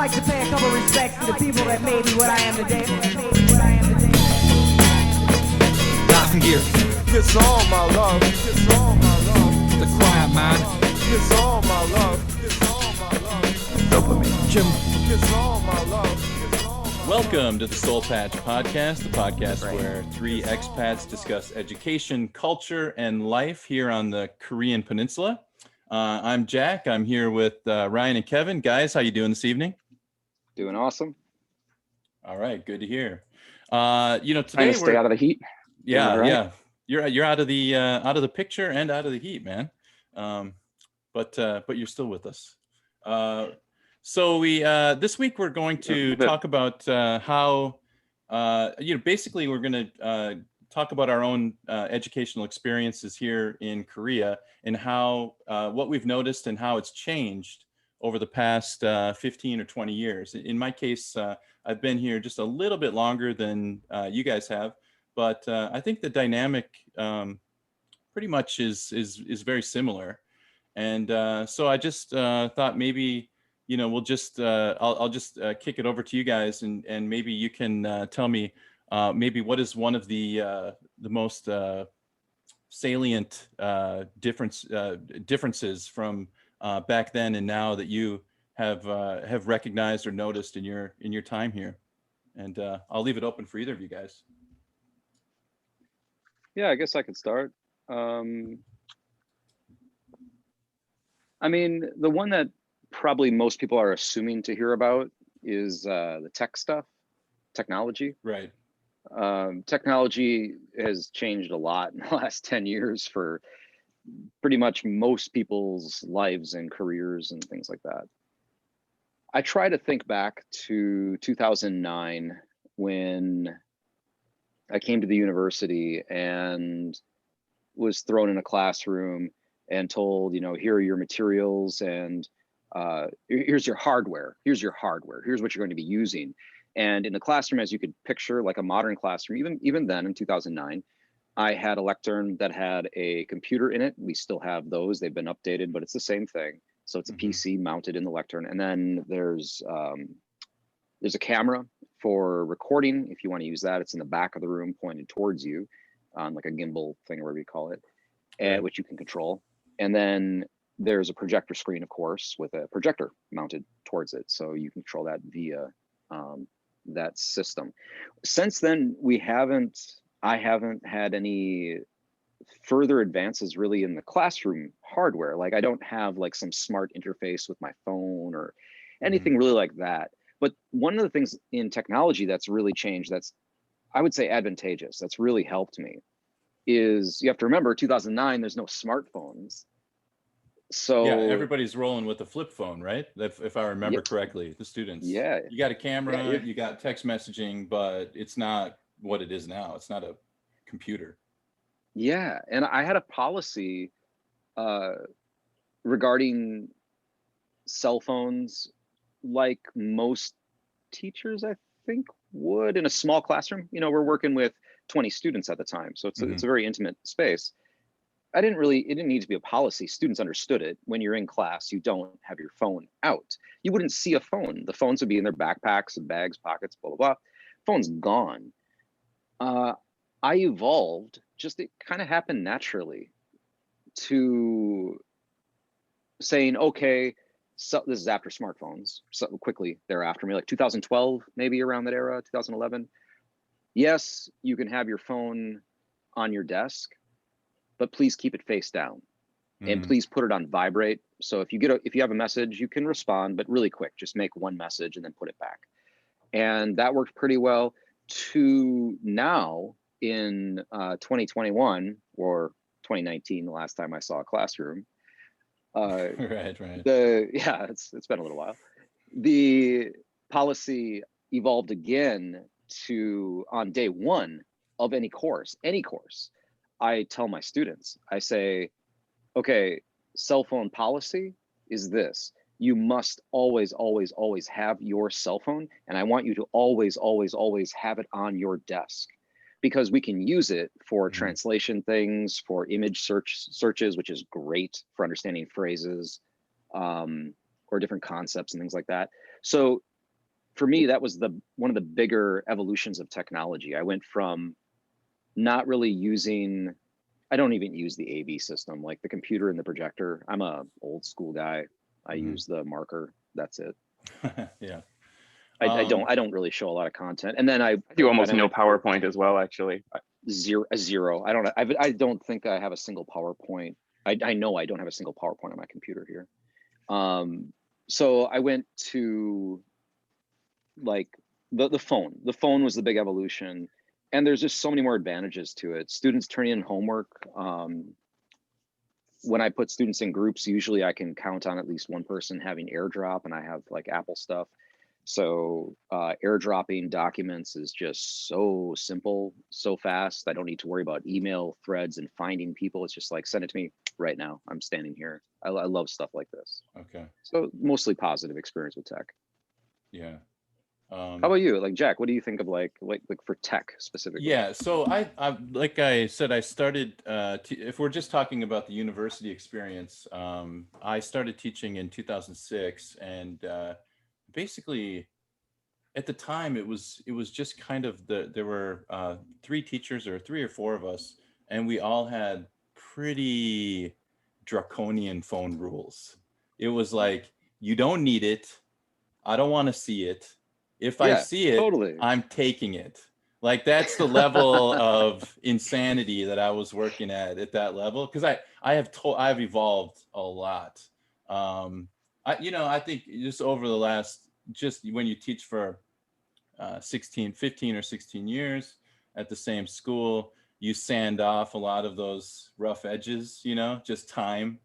like to pay a couple respects to the people that made me what I am today. Laughing gear. It's all my love. It's all my love. The quiet man. It's all my love. It's all my love. Dopamine. Jim. It's all my love. It's all my Welcome to the Soul Patch Podcast, the podcast where three expats discuss education, culture, and life here on the Korean Peninsula. I'm Jack. I'm here with Ryan and Kevin. Guys, how you doing this evening? Doing awesome. All right, good to hear. Trying Today to stay out of the heat. yeah, right? yeah. You're out of the picture and out of the heat, man. But you're still with us. So we this week we're going to talk about how basically we're going to talk about our own educational experiences here in Korea and how what we've noticed and how it's changed over the past 15 or 20 years. In my case, I've been here just a little bit longer than you guys have, but I think the dynamic pretty much is very similar. And so I just thought maybe, we'll just I'll just kick it over to you guys, and maybe you can tell me maybe what is one of the most salient differences from back then and now that you have recognized or noticed in your time here. And I'll leave it open for either of you guys. Yeah, I guess I could start. I mean, the one that probably most people are assuming to hear about is the tech stuff, technology. Right. Technology has changed a lot in the last 10 years for pretty much most people's lives and careers and things like that. I try to think back to 2009 when I came to the university and was thrown in a classroom and told, here are your materials and here's your hardware. Here's what you're going to be using. And in the classroom, as you could picture, like a modern classroom, even then in 2009, I had a lectern that had a computer in it. We still have those. They've been updated, but it's the same thing. So it's a PC mounted in the lectern. And then there's a camera for recording. If you want to use that, it's in the back of the room pointed towards you, like a gimbal thing or whatever you call it, and which you can control. And then there's a projector screen, of course, with a projector mounted towards it. So you can control that via that system. Since then, I haven't had any further advances really in the classroom hardware. Like I don't have like some smart interface with my phone or anything really like that. But one of the things in technology that's really changed, that's, I would say, advantageous, that's really helped me, is you have to remember 2009, there's no smartphones. So yeah, everybody's rolling with a flip phone, right? If I remember correctly, the students. Yeah. You got a camera, you got text messaging, but it's not what it is now. It's not a computer. Yeah, and I had a policy regarding cell phones, like most teachers, I think, would in a small classroom. We're working with 20 students at the time, so it's a very intimate space. It didn't need to be a policy. Students understood it. When you're in class, you don't have your phone out. You wouldn't see a phone. The phones would be in their backpacks and bags, pockets, blah, blah, blah. Phone's gone. I evolved, it kind of happened naturally, to saying, okay, so this is after smartphones, so quickly thereafter, maybe like 2012, maybe around that era, 2011. Yes, you can have your phone on your desk, but please keep it face down and please put it on vibrate. So if you have a message, you can respond, but really quick, just make one message and then put it back. And that worked pretty well. To now in 2021 or 2019, the last time I saw a classroom. Right. It's been a little while. The policy evolved again to, on day one of any course, I tell my students, I say, okay, cell phone policy is this. You must always, always, always have your cell phone. And I want you to always, always, always have it on your desk, because we can use it for translation things, for image searches, which is great for understanding phrases or different concepts and things like that. So for me, that was one of the bigger evolutions of technology. I went from not really using, I don't even use the AV system, like the computer and the projector. I'm a old school guy. I use the marker. That's it. Yeah. I don't really show a lot of content. And then I do almost no PowerPoint as well, actually. Zero. I don't think I have a single PowerPoint. I know I don't have a single PowerPoint on my computer here. So I went to like the phone. The phone was the big evolution, and there's just so many more advantages to it. Students turning in homework. When I put students in groups, usually I can count on at least one person having AirDrop, and I have like Apple stuff. So airdropping documents is just so simple, so fast. I don't need to worry about email threads and finding people. It's just like, send it to me right now. I'm standing here. I love stuff like this. Okay. So mostly positive experience with tech. Yeah. How about you? Like Jack, what do you think of like for tech specifically? Yeah, so I like I said, I started, if we're just talking about the university experience, I started teaching in 2006, and basically at the time it was just kind of there were 3 teachers, or 3 or 4 of us, and we all had pretty draconian phone rules. It was like, you don't need it. I don't want to see it. If I see it, totally. I'm taking it. Like, that's the level of insanity that I was working at that level. Because I've evolved a lot. I think just over the last, just when you teach for 15 or 16 years at the same school, you sand off a lot of those rough edges, just time.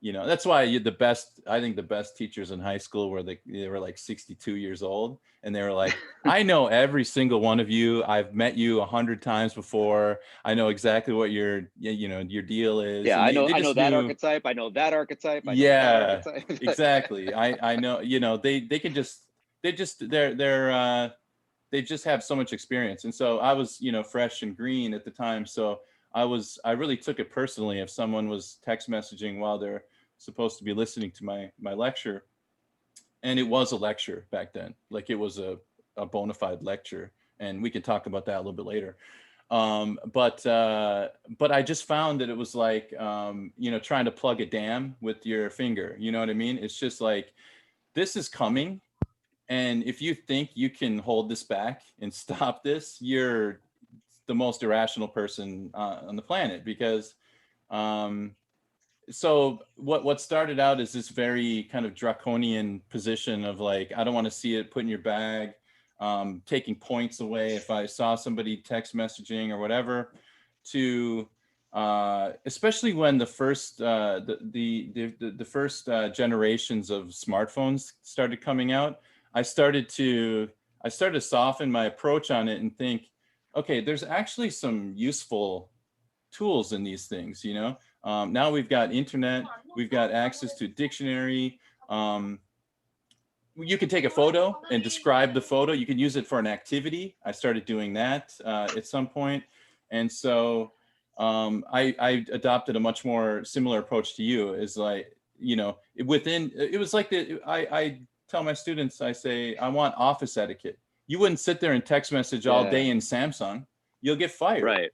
That's why I think the best teachers in high school were they were like 62 years old, and they were like, I know every single one of you. I've met you 100 times before. I know exactly what your deal is. Yeah, and I know that archetype. I know that archetype. I know yeah, that archetype. Exactly. I know. They can just they just have so much experience, and so I was fresh and green at the time, so I really took it personally if someone was text messaging while they're supposed to be listening to my lecture. And it was a lecture back then, like it was a bona fide lecture, and we can talk about that a little bit later. But I just found that it was like, trying to plug a dam with your finger, you know what I mean? It's just like, this is coming. And if you think you can hold this back and stop this, you're the most irrational person on the planet, because so what started out as this very kind of draconian position of like, I don't want to see it, put in your bag, taking points away if I saw somebody text messaging or whatever, to especially when the first the first generations of smartphones started coming out, I started to soften my approach on it and think, okay, there's actually some useful tools in these things, Now we've got internet, we've got access to dictionary. You can take a photo and describe the photo. You can use it for an activity. I started doing that at some point. And so I adopted a much more similar approach to you, is like, it was like I tell my students, I say, I want office etiquette. You wouldn't sit there and text message all day in Samsung. You'll get fired, right?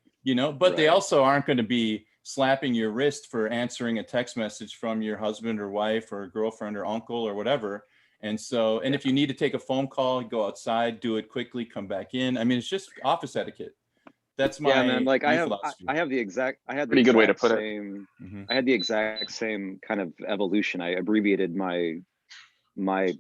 But they also aren't going to be slapping your wrist for answering a text message from your husband or wife or girlfriend or uncle or whatever. And so, and if you need to take a phone call, go outside, do it quickly, come back in. I mean, it's just office etiquette. That's my man. Like I had the exact same kind of evolution. I abbreviated my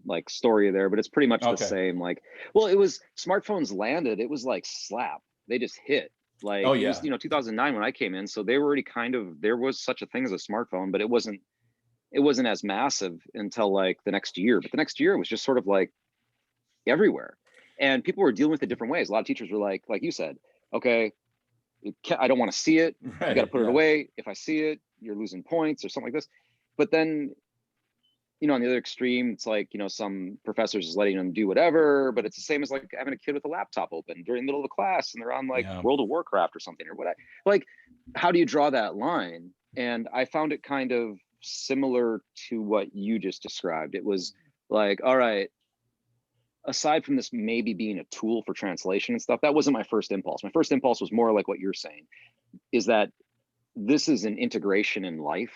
like story there, but it's pretty much the same. Like, well, it was, smartphones landed, it was like slap, they just hit. Like, it was 2009 when I came in, so they were already there was such a thing as a smartphone, but it wasn't as massive until like the next year. But the next year was just sort of like everywhere, and people were dealing with it different ways. A lot of teachers were like you said, okay, I don't want to see it, right, you got to put it away. If I see it, you're losing points or something like this. But then, on the other extreme, it's like, some professors is letting them do whatever, but it's the same as like having a kid with a laptop open during the middle of the class and they're on like World of Warcraft or something or whatever. Like, how do you draw that line? And I found it kind of similar to what you just described. It was like, all right, aside from this maybe being a tool for translation and stuff, that wasn't my first impulse. My first impulse was more like what you're saying, is that this is an integration in life.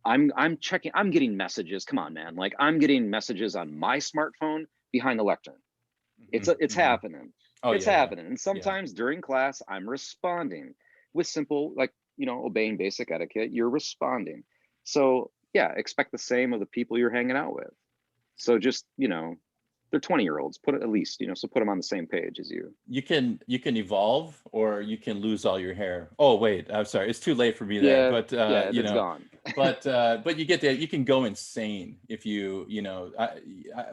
I'm checking, I'm getting messages. Come on, man. Like, I'm getting messages on my smartphone behind the lectern. It's happening. Oh, It's yeah. happening. And sometimes during class, I'm responding with simple, like, you know, obeying basic etiquette. You're responding. So yeah, expect the same of the people you're hanging out with. So just, you know, they're 20-year-olds, put it at least, you know, so put them on the same page as you. You can evolve, or you can lose all your hair. Oh wait, I'm sorry, it's too late for me there. But yeah, you it's know, gone. but you get that. You can go insane if you know.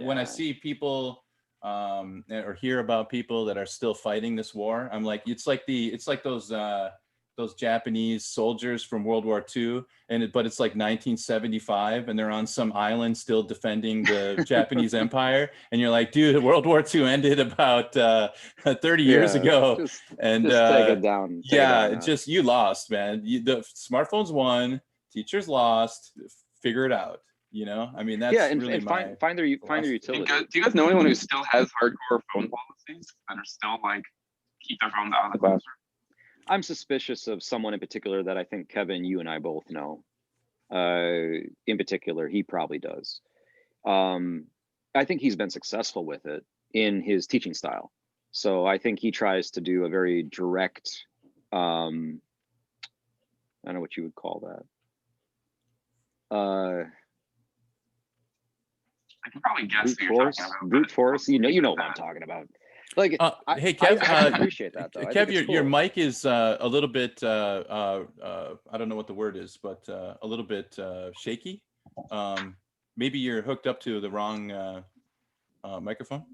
When I Yeah. see people or hear about people that are still fighting this war, I'm like, it's like those Japanese soldiers from World War II, but it's like 1975, and they're on some island still defending the Japanese Empire, and you're like, dude, World War II ended about 30 years ago, Just and take it down. Take it yeah, down, just you lost, man. The smartphones won, teachers lost. Figure it out. You know, I mean, that's yeah, and, really and find their philosophy. utility. Do you guys know anyone who still has hardcore phone policies that are still like keep their phones out of the classroom? I'm suspicious of someone in particular that I think, Kevin, you and I both know. In particular, he probably does. I think he's been successful with it in his teaching style. So I think he tries to do a very direct, I don't know what you would call that. I can probably guess who you're talking about. Brute force. You know what I'm talking about. Like, hey, Kev, I appreciate that though. I think Kev, it's your cool. mic is a little bit, I don't know what the word is, but a little bit shaky. Maybe you're hooked up to the wrong microphone.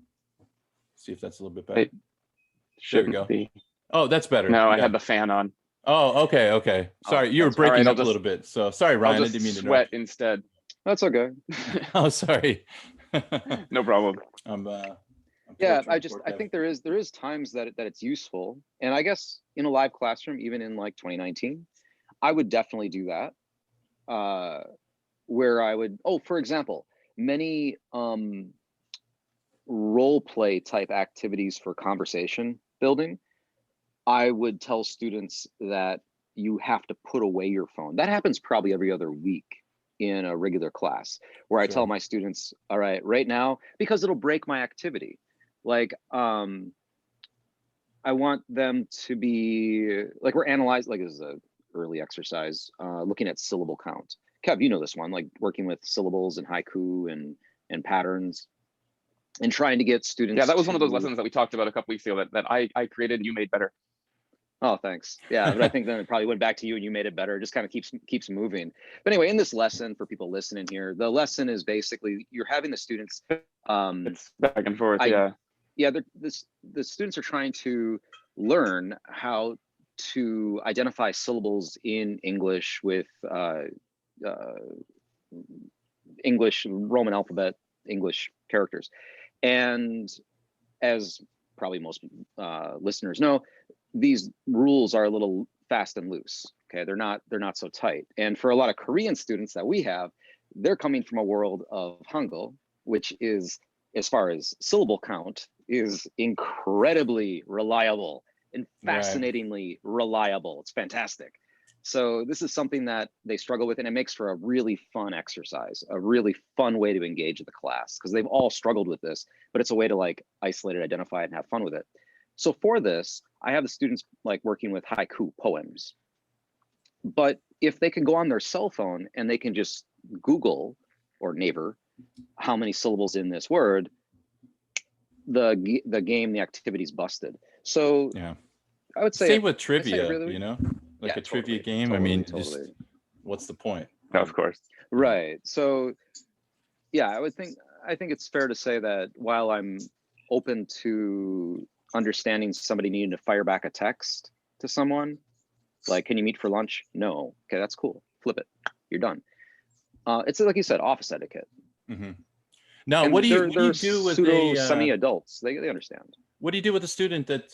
See if that's a little bit better. There we go. Be. Oh, that's better. No, I Yeah. had the fan on. Oh, okay. Sorry, you were that's all right. breaking I'll up a little bit. So sorry, Ryan. I'll I just didn't mean to sweat interrupt. instead. That's okay. Oh, sorry. No problem. I'm Yeah, torturing poor I Kev. there is times that it's useful, and I guess in a live classroom, even in like 2019, I would definitely do that. Where I would, for example, many role play type activities for conversation building, I would tell students that you have to put away your phone. That happens probably every other week in a regular class, where I tell my students, all right, right now, because it'll break my activity. Like, I want them to be, like, we're analyzing, like, this is an early exercise, looking at syllable count. Kev, you know this one, like working with syllables and haiku and patterns, and trying to get students. Yeah, that was one of those lessons that we talked about a couple weeks ago that I created and you made better. Oh, thanks. Yeah, but I think then it probably went back to you and you made it better. It just kind of keeps moving. But anyway, in this lesson, for people listening here, the lesson is basically you're having the students. It's back and forth. Yeah, the students are trying to learn how to identify syllables in English with English Roman alphabet English characters, and as probably most listeners know, these rules are a little fast and loose. Okay, they're not so tight. And for a lot of Korean students that we have, they're coming from a world of Hangul, which is, as far as syllable count, is incredibly reliable and fascinatingly reliable. It's fantastic. So this is something that they struggle with, and it makes for a really fun exercise, a really fun way to engage the class, because they've all struggled with this, but it's a way to like isolate it, identify it, and have fun with it. So for this, I have the students like working with haiku poems. But if they can go on their cell phone and they can just Google or Naver how many syllables in this word, the activity's busted. So yeah, I would say same with trivia, really, you know, like yeah, a trivia totally, game. totally, I mean, totally. just what's the point? No, of course. Right. So yeah, I think it's fair to say that while I'm open to understanding somebody needing to fire back a text to someone, like, can you meet for lunch? No. Okay, that's cool. Flip it. You're done. It's like you said, office etiquette. Mm-hmm. Now, And what do you they're do with pseudo a semi-adults? They understand. what do you do with a student that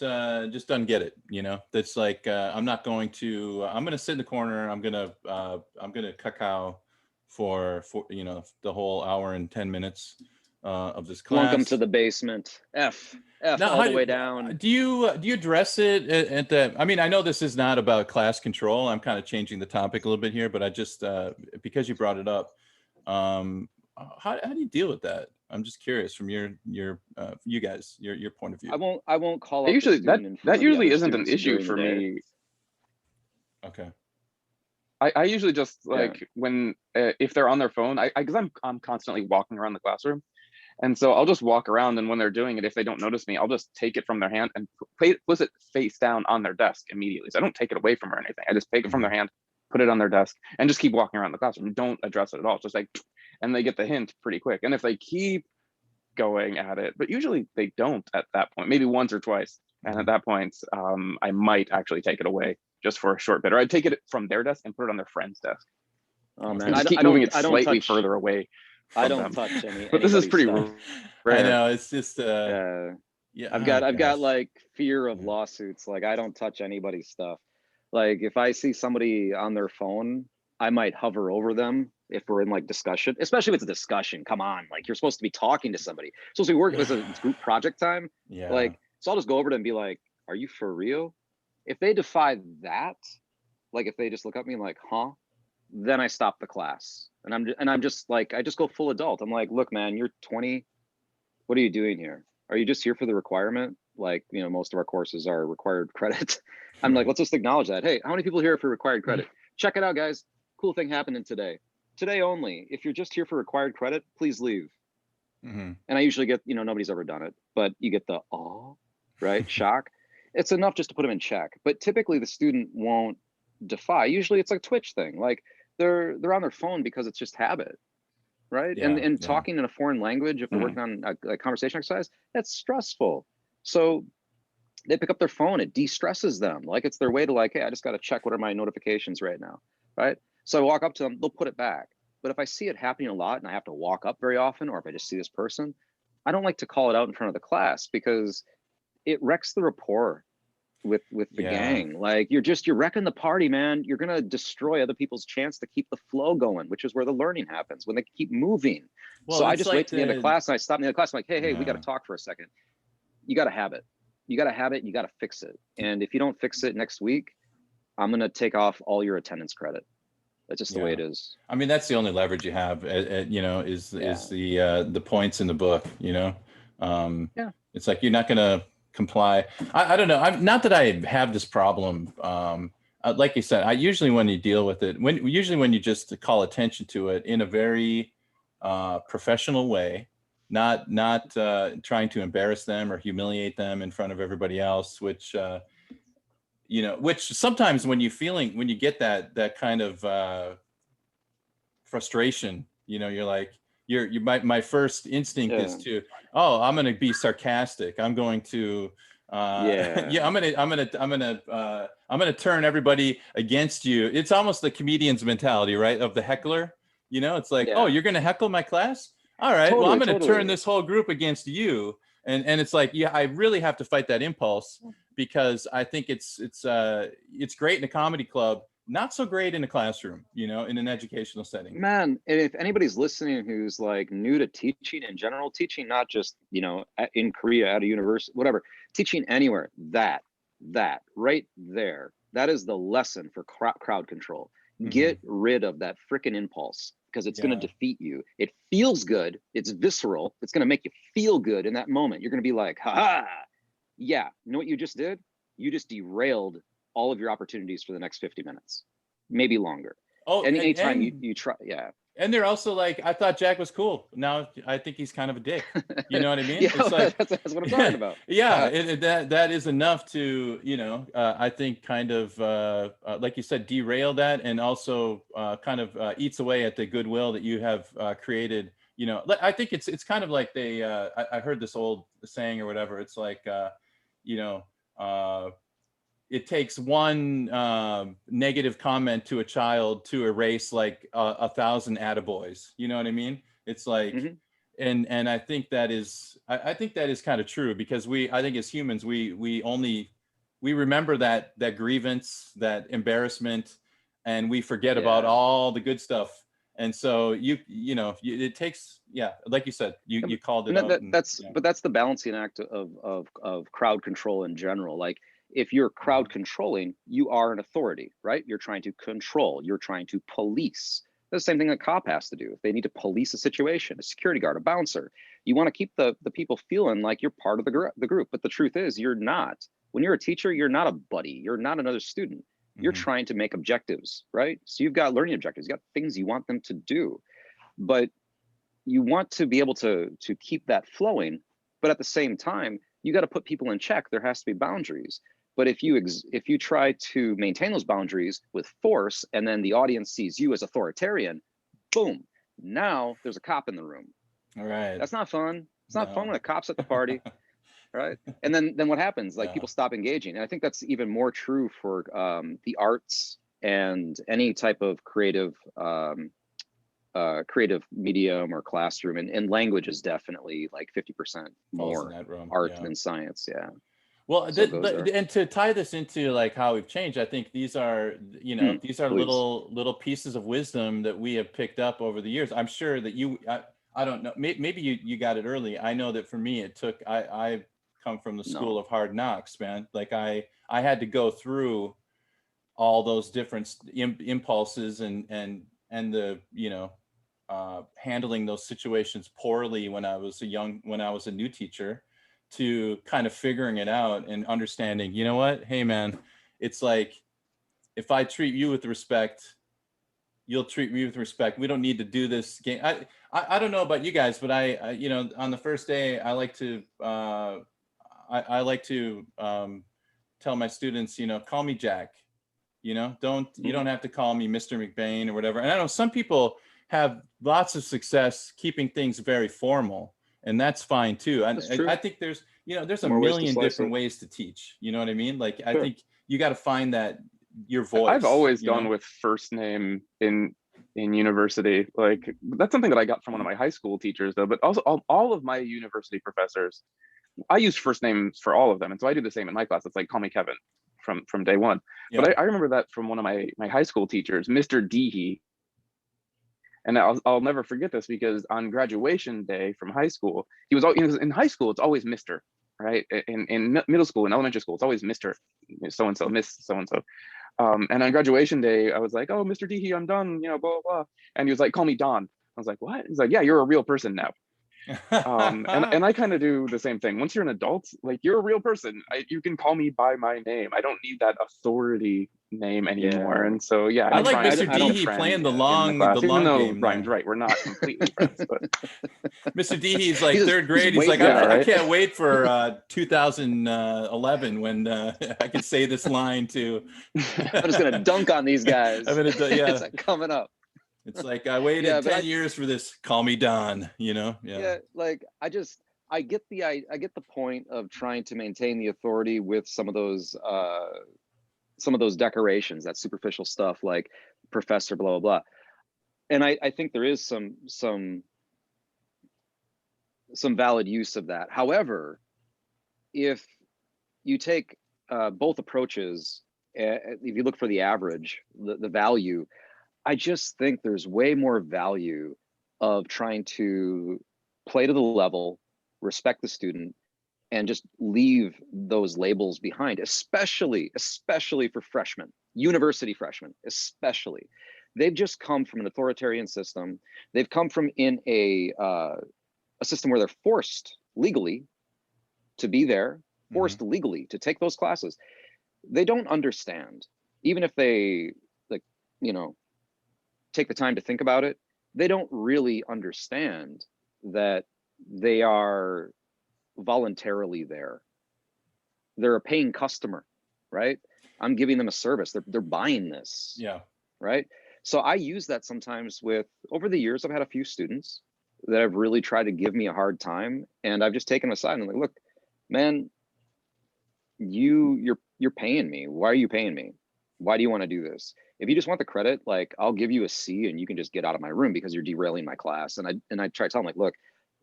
just doesn't get it? You know, that's like, I'm going to sit in the corner. I'm gonna cacao for you know, the whole hour and 10 minutes. of this Flunk them class. to the basement. F Now, all how the do- way down. Do you address it at the? I mean, I know this is not about class control. I'm kind of changing the topic a little bit here, but I just because you brought it up, how do you deal with that? I'm just curious from your you guys your point of view. I won't call I out usually the student in front that of the usually other isn't an students issue during for the day. me. Okay. I usually just Yeah. like when if they're on their phone, I because I'm constantly walking around the classroom, and so I'll just walk around, and when they're doing it, if they don't notice me, I'll just take it from their hand and place it face down on their desk immediately. So I don't take it away from her or anything. I just take it from their hand, put it on their desk, and just keep walking around the classroom. Don't address it at all. It's just like, and they get the hint pretty quick. And if they keep going at it, but usually they don't at that point, maybe once or twice. And at that point, I might actually take it away just for a short bit, or I'd take it from their desk and put it on their friend's desk. Oh man, And just I keep don't- moving it I don't sligely touch- further away. I from don't them. touch any. But this is anybody's pretty stuff. rare. I know it's just yeah. I've got gosh. like fear of Yeah. lawsuits. Like I don't touch anybody's stuff. Like if I see somebody on their phone, I might hover over them if we're in like discussion, especially if it's a discussion. Come on, like you're supposed to be talking to somebody. Supposed to be working. It's a group project time. Yeah. Like so, I'll just go over to them and be like, "Are you for real?" If they defy that, like if they just look at me like, "Huh," then I stop the class, and I'm just like I just go full adult. I'm like, "Look, man, you're 20. What are you doing here? Are you just here for the requirement? Like, you know, most of our courses are required credit." I'm like, let's just acknowledge that. Hey, how many people here for required credit? Check it out, guys. Cool thing happening today. Today only. If you're just here for required credit, please leave. Mhm. And I usually get, you know, nobody's ever done it, but you get the right? Shock. It's enough just to put them in check. But typically the student won't defy. Usually it's like a Twitch thing. Like they're on their phone because it's just habit. Right. Yeah, And yeah. talking in a foreign language, if they're working on a conversation exercise, that's stressful. So they pick up their phone, it de-stresses them. Like it's their way to like, hey, I just got to check what are my notifications right now. Right. So I walk up to them, they'll put it back. But if I see it happening a lot and I have to walk up very often, or if I just see this person, I don't like to call it out in front of the class because it wrecks the rapport with the Yeah. gang. Like you're wrecking the party, man. You're gonna destroy other people's chance to keep the flow going, which is where the learning happens when they keep moving. Well, So I it's just like wait to the end of class and I stop in the other class. I'm like, hey, we Yeah. got to talk for a second. You got to have it. You got to have it. You got to fix it. And if you don't fix it next week, I'm gonna take off all your attendance credit. That's just the way Yeah. it is. I mean, that's the only leverage you have. You know, is the points in the book. You know, Yeah. It's like you're not gonna comply. I don't know. I'm not that I have this problem. Like you said, I usually when you deal with it, when you just call attention to it in a very professional way, not trying to embarrass them or humiliate them in front of everybody else, which you know, which sometimes when you get that kind of frustration, you know, you're like, my first instinct is to, I'm going to be sarcastic. I'm going to, I'm going to turn everybody against you. It's almost the comedian's mentality, right? Of the heckler, you know, it's like, oh, you're going to heckle my class? All right. Well, I'm going to turn this whole group against you. And it's like, I really have to fight that impulse because I think it's great in a comedy club, not so great in a classroom, you know, in an educational setting. Man, and if anybody's listening who's like new to teaching in general, teaching not just, you know, in Korea at a university, whatever, teaching anywhere, that right there, that is the lesson for crowd control. Get rid of that freaking impulse because it's going to defeat you. It feels good. It's visceral. It's going to make you feel good in that moment. You're going to be like, ha. Yeah, you know what you just did? You just derailed all of your opportunities for the next 50 minutes, maybe longer. Oh, anytime you try, And they're also like, I thought Jack was cool. Now I think he's kind of a dick. You know what I mean? Yeah, it's like, that's what I'm talking about. Yeah, that is enough to, you know, I think kind of, like you said, derail that and also kind of eats away at the goodwill that you have created. You know, I think it's kind of like I heard this old saying or whatever. It's like, you know, it takes one negative comment to a child to erase like 1,000 attaboys. You know what I mean? It's like, and I think that is, I think that is kind of true because I think as humans, we remember that grievance, that embarrassment, and we forget about all the good stuff. And so it takes, yeah, like you said, you called it And out. but that's the balancing act of crowd control in general. Like if you're crowd controlling, you are an authority, right? You're trying to control, you're trying to police. The same thing a cop has to do. If they need to police a situation, a security guard, a bouncer, you want to keep the people feeling like you're part of the group. But the truth is, you're not. When you're a teacher, you're not a buddy. You're not another student. You're trying to make objectives, right? So you've got learning objectives. You got things you want them to do, but you want to be able to keep that flowing. But at the same time, you got to put people in check. There has to be boundaries. But if you try to maintain those boundaries with force, and then the audience sees you as authoritarian, boom, now there's a cop in the room. All right. That's not fun. It's not fun when a cop's at the party, right? And then what happens? Like people stop engaging. And I think that's even more true for the arts and any type of creative medium or classroom. And language is definitely like 50% more art than science. Yeah. Well, and to tie this into like how we've changed, I think these are, these are little pieces of wisdom that we have picked up over the years. I'm sure that I don't know, maybe you got it early. I know that for me, it took, I come from the school of hard knocks, man. Like I had to go through all those different impulses and the, handling those situations poorly when I was a new teacher, to kind of figuring it out and understanding, you know what, hey man, it's like, if I treat you with respect, you'll treat me with respect. We don't need to do this game. I don't know about you guys, but I on the first day, I like to tell my students, call me Jack, you don't have to call me Mr. McBain or whatever. And I know some people have lots of success keeping things very formal, and that's fine too. I think there's a million different ways to teach. You know what I mean? Like, I think you got to find that your voice. I've always gone with first name in university. Like, that's something that I got from one of my high school teachers though, but also all of my university professors, I use first names for all of them. And so I do the same in my class. It's like, call me Kevin from day one. Yeah. But I remember that from one of my high school teachers, Mr. Dehe. And I'll never forget this, because on graduation day from high school, he was in high school, it's always Mr., right? In middle school and elementary school, it's always Mr. so-and-so, Miss so-and-so. And on graduation day, I was like, oh, Mr. Dehe, I'm done, blah, blah, blah. And he was like, call me Don. I was like, what? He's like, yeah, you're a real person now. And I kind of do the same thing. Once you're an adult, like, you're a real person. You can call me by my name. I don't need that authority name anymore. Yeah. And so, yeah, I like Mr. Dehe playing the long game. Ryan's right, we're not completely friends, but Mr. Dehe's like third grade. He's like, I can't wait for 2011 when I can say this line to. I'm just gonna dunk on these guys. It's like coming up. It's like, I waited 10 years for this. Call me Don, Yeah, like I get the point of trying to maintain the authority with some of those decorations, that superficial stuff like professor, blah, blah, blah. And I think there is some valid use of that. However, if you take both approaches, if you look for the average, the value, I just think there's way more value of trying to play to the level, respect the student, and just leave those labels behind, especially for freshmen, university freshmen, especially. They've just come from an authoritarian system. They've come from in a system where they're forced legally to be there, forced legally to take those classes. They don't understand, even if they take the time to think about it, they don't really understand that they are voluntarily there. They're a paying customer, right? I'm giving them a service. They're buying this. Yeah. Right. So I use that sometimes over the years, I've had a few students that have really tried to give me a hard time, and I've just taken them aside and I'm like, look, man, you're paying me. Why are you paying me? Why do you want to do this? If you just want the credit, like, I'll give you a C and you can just get out of my room because you're derailing my class. And I try to tell them, like, look,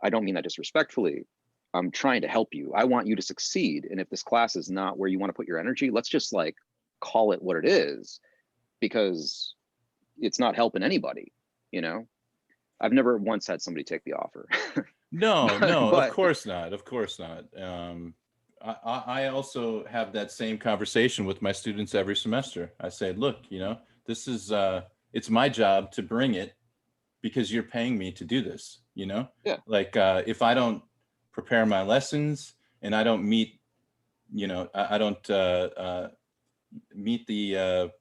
I don't mean that disrespectfully. I'm trying to help you. I want you to succeed. And if this class is not where you want to put your energy, let's just call it what it is, because it's not helping anybody. you know. I've never once had somebody take the offer. No, no, But of course not. Of course not. I also have that same conversation with my students every semester. I say, look, you know, this is it's my job to bring it because you're paying me to do this, you know? Yeah. Like if I don't prepare my lessons and I don't meet, you know, I don't meet the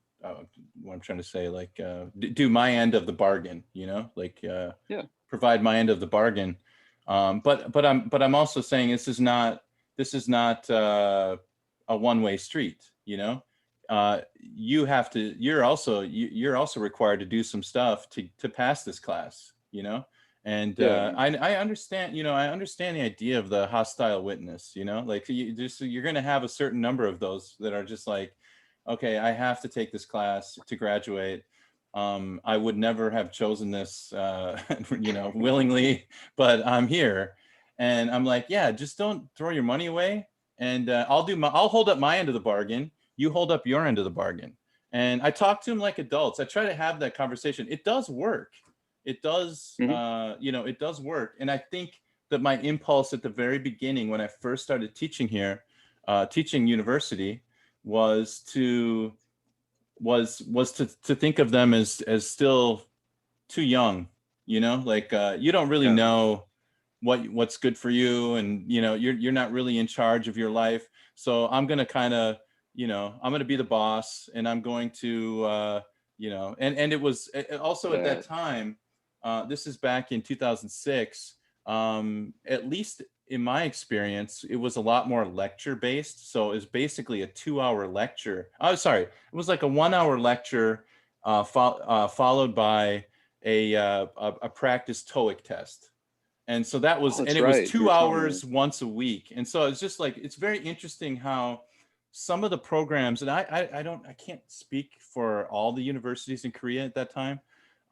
what I'm trying to say, like do my end of the bargain, you know, like Yeah. provide my end of the bargain. But I'm also saying this is not a one-way street, you know. You're also required to do some stuff to pass this class, you know. And Yeah. I understand, you know, I understand the idea of the hostile witness, you know, like you're going to have a certain number of those that are just like, okay, I have to take this class to graduate. I would never have chosen this, you know, willingly, but I'm here. And I'm like, yeah, just don't throw your money away. And I'll hold up my end of the bargain. You hold up your end of the bargain. And I talk to them like adults. I try to have that conversation. It does work. It does, you know, it does work. And I think that my impulse at the very beginning, when I first started teaching here, teaching university, was to think of them as still too young, you know, like you don't really know what's good for you, and you know you're not really in charge of your life. So I'm gonna kind of, you know, I'm gonna be the boss, and I'm going to you know, and it was also at that time, this is back in 2006, at least in my experience, it was a lot more lecture based. So it was basically a 2-hour lecture. Oh, sorry. It was like a 1-hour lecture followed by a practice TOEIC test. And so that was, and it was 2 hours once a week. And so it's just like, it's very interesting how some of the programs, and I can't speak for all the universities in Korea at that time.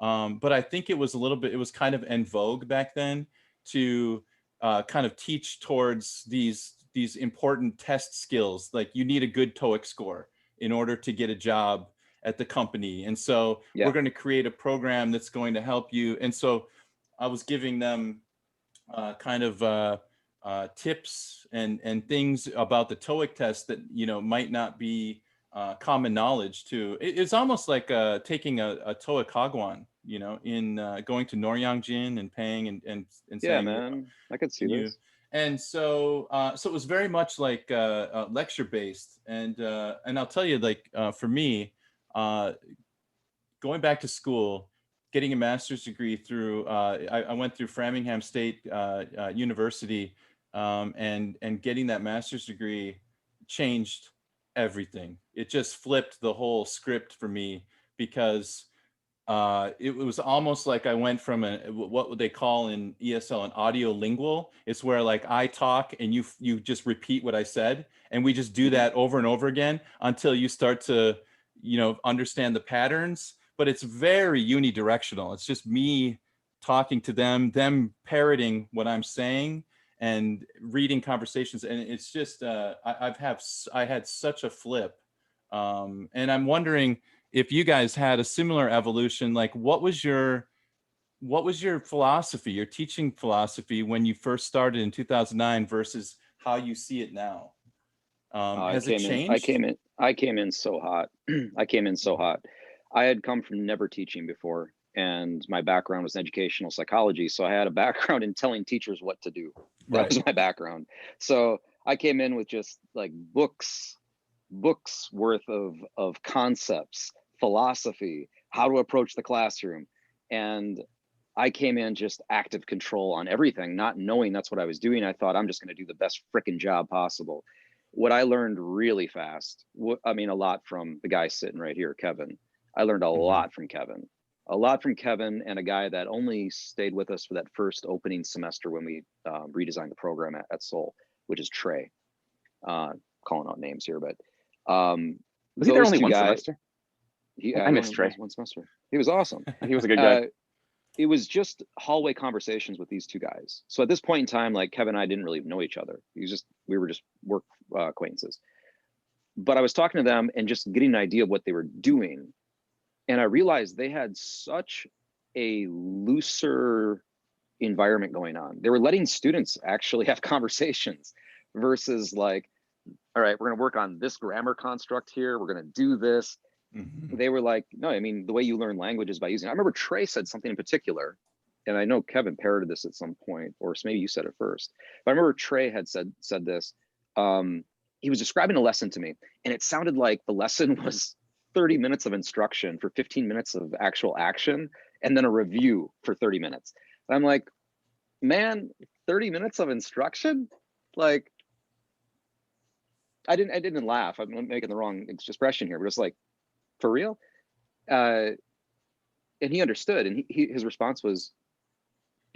But I think it was it was kind of en vogue back then to kind of teach towards these important test skills. Like you need a good TOEIC score in order to get a job at the company. And so we're going to create a program that's going to help you. And so I was giving them kind of tips and things about the TOEIC test that, you know, might not be common knowledge to. It's almost like taking a TOEIC Hagwon, you know, in going to Noryangjin and paying and yeah, saying, man, I could see this. And so so it was very much like lecture based. And I'll tell you, like for me, going back to school, getting a master's degree through I went through Framingham State University, and getting that master's degree changed everything. It just flipped the whole script for me, because it was almost like I went from what would they call in ESL an audiolingual. It's where like I talk and you just repeat what I said, and we just do that over and over again until you start to, you know, understand the patterns. But it's very unidirectional. It's just me talking to them parroting what I'm saying and reading conversations. And it's just I had such a flip, and I'm wondering if you guys had a similar evolution. Like what was your philosophy, your teaching philosophy, when you first started in 2009 versus how you see it now? Has it changed? I came in so hot. I came in so hot. I had come from never teaching before, and my background was in educational psychology. So I had a background in telling teachers what to do. That was my background. So I came in with just like books worth of concepts, philosophy, how to approach the classroom. And I came in just active control on everything, not knowing that's what I was doing. I thought I'm just going to do the best freaking job possible. What I learned really fast, I mean, a lot from the guy sitting right here, Kevin. I learned a lot from Kevin, and a guy that only stayed with us for that first opening semester when we redesigned the program at Seoul, which is Trey. Calling out names here, but was he there only one semester? I missed Trey. One semester. He was awesome. He was a good guy. It was just hallway conversations with these two guys. So at this point in time, like Kevin and I didn't really know each other. We were just work acquaintances. But I was talking to them and just getting an idea of what they were doing. And I realized they had such a looser environment going on. They were letting students actually have conversations versus like, all right, we're going to work on this grammar construct here. We're going to do this. They were like, no, I mean, the way you learn language is by using it. I remember Trey said something in particular, and I know Kevin parroted this at some point, or maybe you said it first. But I remember Trey had said this. He was describing a lesson to me, and it sounded like the lesson was 30 minutes of instruction for 15 minutes of actual action, and then a review for 30 minutes. And I'm like, man, 30 minutes of instruction? Like, I didn't laugh. I'm making the wrong expression here, but it's like, for real? And he understood, and his response was,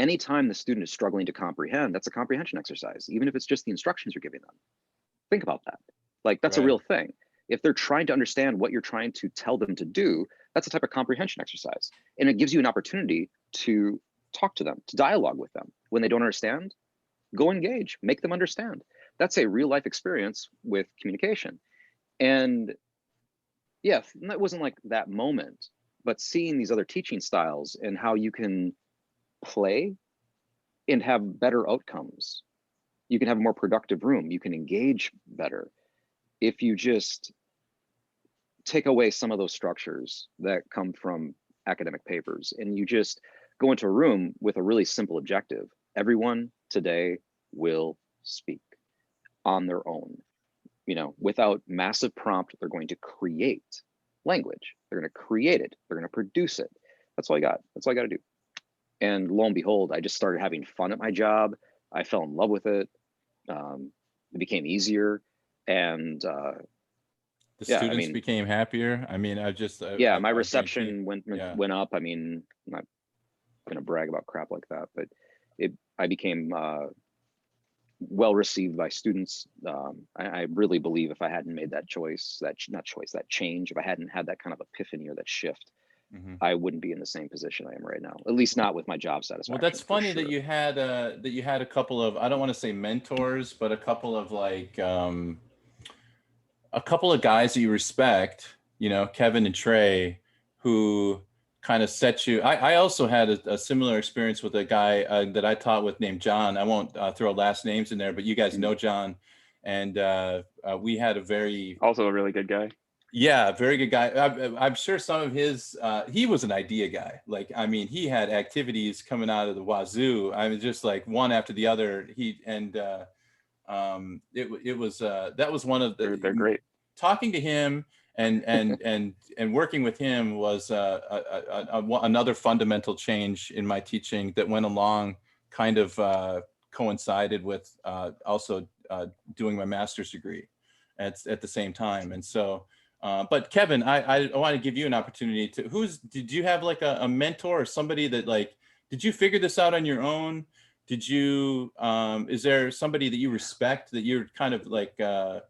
anytime the student is struggling to comprehend, that's a comprehension exercise, even if it's just the instructions you're giving them. Think about that. Like, that's a real thing. If they're trying to understand what you're trying to tell them to do, that's a type of comprehension exercise. And it gives you an opportunity to talk to them, to dialogue with them. When they don't understand, go engage, make them understand. That's a real life experience with communication. And yeah, that wasn't like that moment, but seeing these other teaching styles and how you can play and have better outcomes. You can have a more productive room. You can engage better if you just take away some of those structures that come from academic papers and you just go into a room with a really simple objective. Everyone today will speak on their own. You know, without massive prompt, they're going to create language. They're going to create it. They're going to produce it. That's all I got. That's all I got to do. And lo and behold, I just started having fun at my job. I fell in love with it. It became easier. And the students became happier. I mean, my reception went up. I mean, I'm not going to brag about crap like that, but I became well received by students. I really believe if I hadn't made that that change, if I hadn't had that kind of epiphany or that shift, I wouldn't be in the same position I am right now, at least not with my job satisfaction. Well, that's funny that you had a couple of, I don't want to say mentors, but a couple of like, a couple of guys that you respect, you know, Kevin and Trey, who kind of set you. I also had a similar experience with a guy that I taught with named John. I won't throw last names in there, but you guys know John. And we had also a really good guy. Yeah, very good guy. I'm sure some of his, he was an idea guy. Like, I mean, he had activities coming out of the wazoo. I mean, just like one after the other. That was one of the, they're great. Talking to him and working with him was another fundamental change in my teaching that went along, kind of coincided with also doing my master's degree at the same time. And so, but Kevin, I want to give you an opportunity to, did you have like a mentor or somebody that like, did you figure this out on your own? Did you, is there somebody that you respect that you're kind of like, I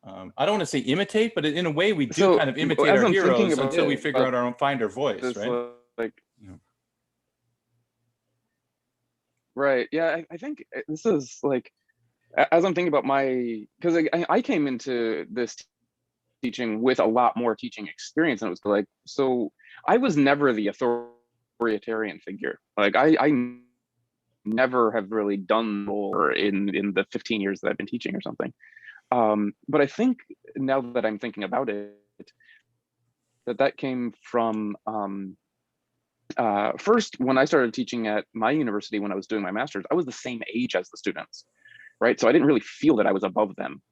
don't want to say imitate, but in a way we do kind of imitate our heroes until we figure out our own, find our voice, right? Right. Yeah, I think this is like, as I'm thinking about because I came into this teaching with a lot more teaching experience, and it was like, so I was never the authoritarian figure. Like I never have really done more in the 15 years that I've been teaching or something. But I think now that I'm thinking about it, that came from first, when I started teaching at my university, when I was doing my master's, I was the same age as the students, right? So I didn't really feel that I was above them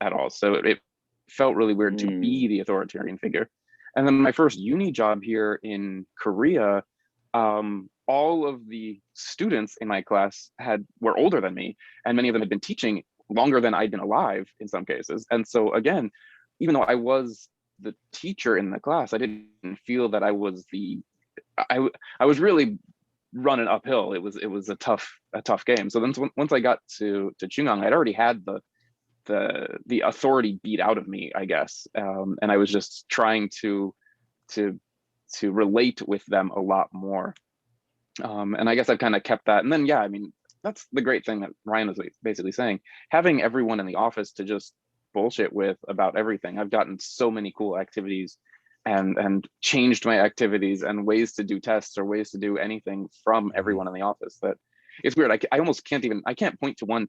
at all. So it felt really weird to be the authoritarian figure. And then my first uni job here in Korea, all of the students in my class were older than me, and many of them had been teaching longer than I'd been alive in some cases. And so again, even though I was the teacher in the class, I didn't feel that I was I was really running uphill. It was a tough game. So then once I got to Chungang, I'd already had the authority beat out of me, I guess. And I was just trying to relate with them a lot more. And I guess I've kind of kept that. And then, yeah, I mean, that's the great thing that Ryan was basically saying, having everyone in the office to just bullshit with about everything. I've gotten so many cool activities and changed my activities and ways to do tests or ways to do anything from everyone in the office. That it's weird. I almost can't even, I can't point to one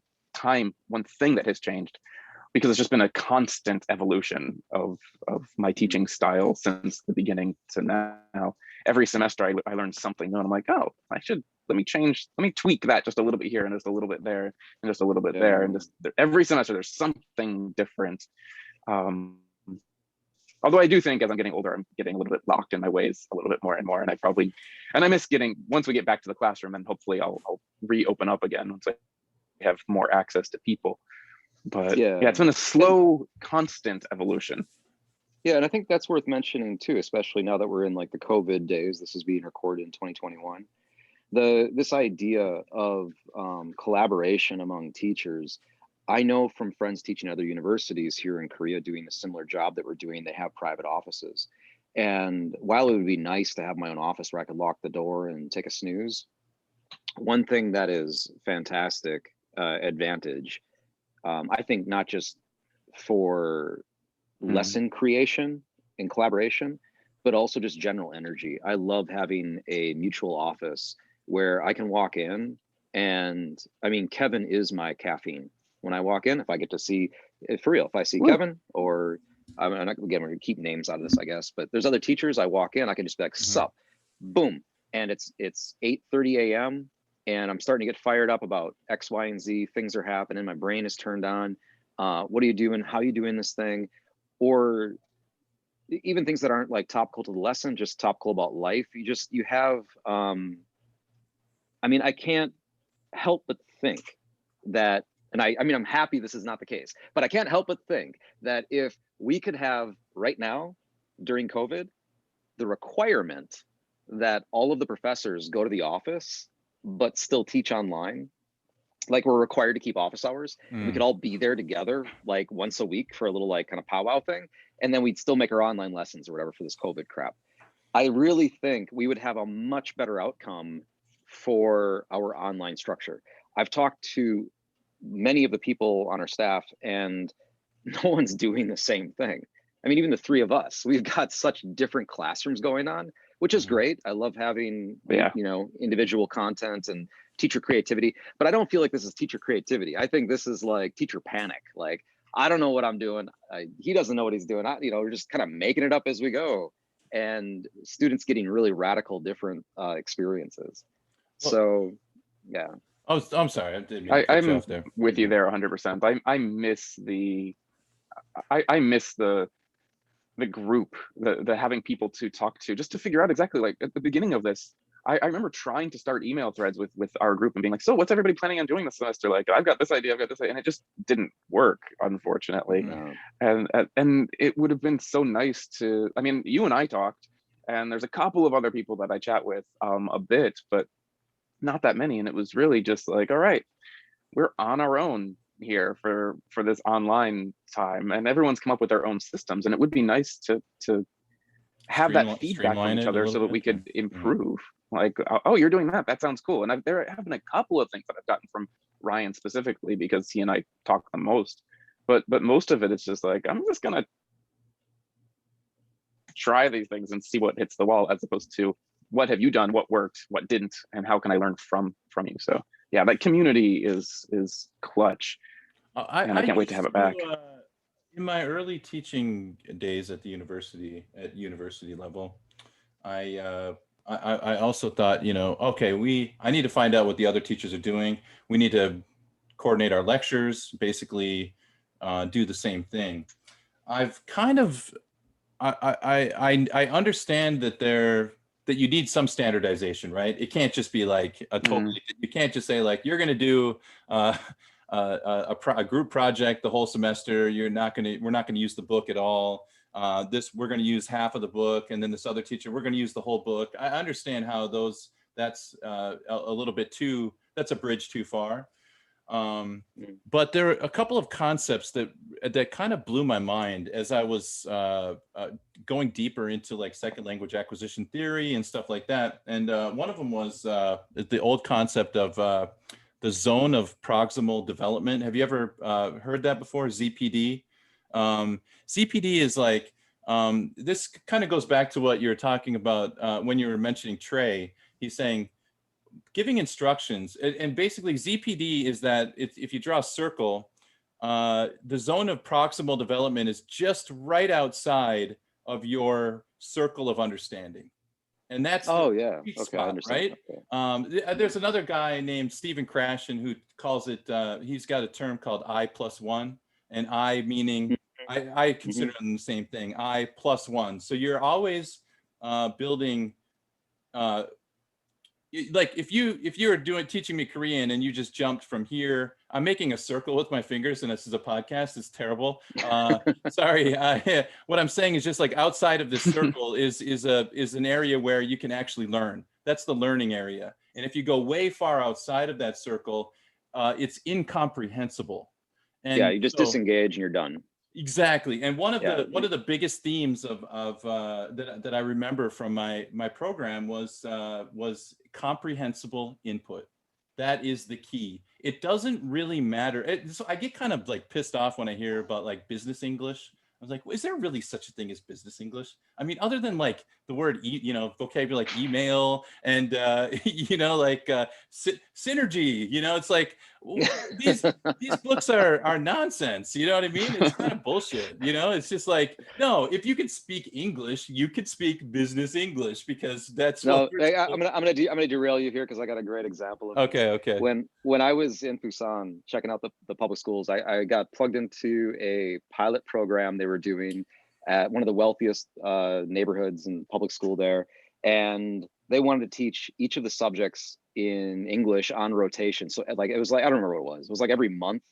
thing that has changed, because it's just been a constant evolution of my teaching style since the beginning to now. Every semester I learn something new, and I'm like, oh, let me tweak that just a little bit here and just a little bit there and just a little bit there, and just every semester there's something different. Although I do think as I'm getting older, I'm getting a little bit locked in my ways a little bit more and more, and I miss getting, once we get back to the classroom, and hopefully I'll reopen up again once I have more access to people. But yeah, it's been a slow, constant evolution. Yeah, and I think that's worth mentioning too, especially now that we're in like the COVID days. This is being recorded in 2021. This idea of collaboration among teachers, I know from friends teaching other universities here in Korea doing a similar job that we're doing, they have private offices. And while it would be nice to have my own office where I could lock the door and take a snooze, one thing that is fantastic advantage, I think, not just for lesson creation and collaboration, but also just general energy. I love having a mutual office where I can walk in, and I mean, Kevin is my caffeine. When I walk in, if I get to see, for real, if I see Kevin, or I'm not, again, we're gonna keep names out of this, I guess, but there's other teachers, I walk in, I can just be like, sup, boom. And it's 8:30 a.m. and I'm starting to get fired up about X, Y, and Z. Things are happening. My brain is turned on. What are you doing? How are you doing this thing? Or even things that aren't like topical to the lesson, just topical about life. You have, I mean, I can't help but think that, and I mean, I'm happy this is not the case, but I can't help but think that if we could have right now during COVID, the requirement that all of the professors go to the office, but still teach online, like we're required to keep office hours. We could all be there together like once a week for a little like kind of powwow thing. And then we'd still make our online lessons or whatever for this COVID crap. I really think we would have a much better outcome for our online structure. I've talked to many of the people on our staff and no one's doing the same thing. I mean, even the three of us, we've got such different classrooms going on, which is great. I love having, you know, individual content and teacher creativity, but I don't feel like this is teacher creativity. I think this is like teacher panic. Like, I don't know what I'm doing. He doesn't know what he's doing. You know, we're just kind of making it up as we go, and students getting really radical different experiences. Well, so, yeah. Oh, I'm sorry. I didn't mean to cut you I'm off there. with you there 100%. I miss I miss the group, the having people to talk to, just to figure out exactly, like at the beginning of this, I remember trying to start email threads with our group and being like, so what's everybody planning on doing this semester? Like, I've got this idea, and it just didn't work, unfortunately. No. And it would have been so nice to, I mean, you and I talked, and there's a couple of other people that I chat with a bit, but not that many. And it was really just like, all right, we're on our own here for this online time, and everyone's come up with their own systems, and it would be nice to have that feedback from each other so that we could improve. Like, oh, you're doing that sounds cool. And there have been a couple of things that I've gotten from Ryan specifically, because he and I talk the most, but most of it is just like, I'm just gonna try these things and see what hits the wall, as opposed to what have you done, what worked, what didn't, and how can I learn from you. So yeah, that community is clutch, and I can't wait to have it back. In my early teaching days at the university, at university level, I also thought, you know, okay, I need to find out what the other teachers are doing. We need to coordinate our lectures, basically do the same thing. I've kind of, I understand that you need some standardization, right? It can't just be like you can't just say like, you're going to do a group project the whole semester. We're not going to use the book at all. We're going to use half of the book, and then this other teacher, we're going to use the whole book. I understand how that's a little bit that's a bridge too far. But there are a couple of concepts that kind of blew my mind as I was going deeper into like second language acquisition theory and stuff like that. And one of them was the old concept of the zone of proximal development. Have you ever heard that before? ZPD. ZPD is like This kind of goes back to what you were talking about when you were mentioning Trey. He's saying giving instructions, and basically ZPD is that if you draw a circle, the zone of proximal development is just right outside of your circle of understanding. And that's Oh the yeah. sweet Okay, I spot, understand. right? Okay. There's another guy named Stephen Krashen who calls it, he's got a term called I+1, and I meaning, I consider them the same thing, I+1. So you're always building, like if you were teaching me Korean and you just jumped from here, I'm making a circle with my fingers, and this is a podcast, it's terrible. Sorry. What I'm saying is just like outside of this circle is an area where you can actually learn. That's the learning area. And if you go way far outside of that circle, it's incomprehensible. And yeah, you just disengage and you're done. Exactly. And one of the biggest themes of that I remember from my program was comprehensible input. That is the key. It doesn't really matter. So I get kind of like pissed off when I hear about like business English. I was like, is there really such a thing as business English? I mean, other than like the word, vocabulary like email and, like synergy, it's like these books are nonsense. You know what I mean? It's kind of bullshit. It's just like, no, if you could speak English, you could speak business English, because that's no. I'm gonna derail you here because I got a great example of Okay. When I was in Busan checking out the public schools, I got plugged into a pilot program they were doing at one of the wealthiest neighborhoods and public school there, and they wanted to teach each of the subjects in English on rotation. So like it was like, I don't remember what it was. It was like every month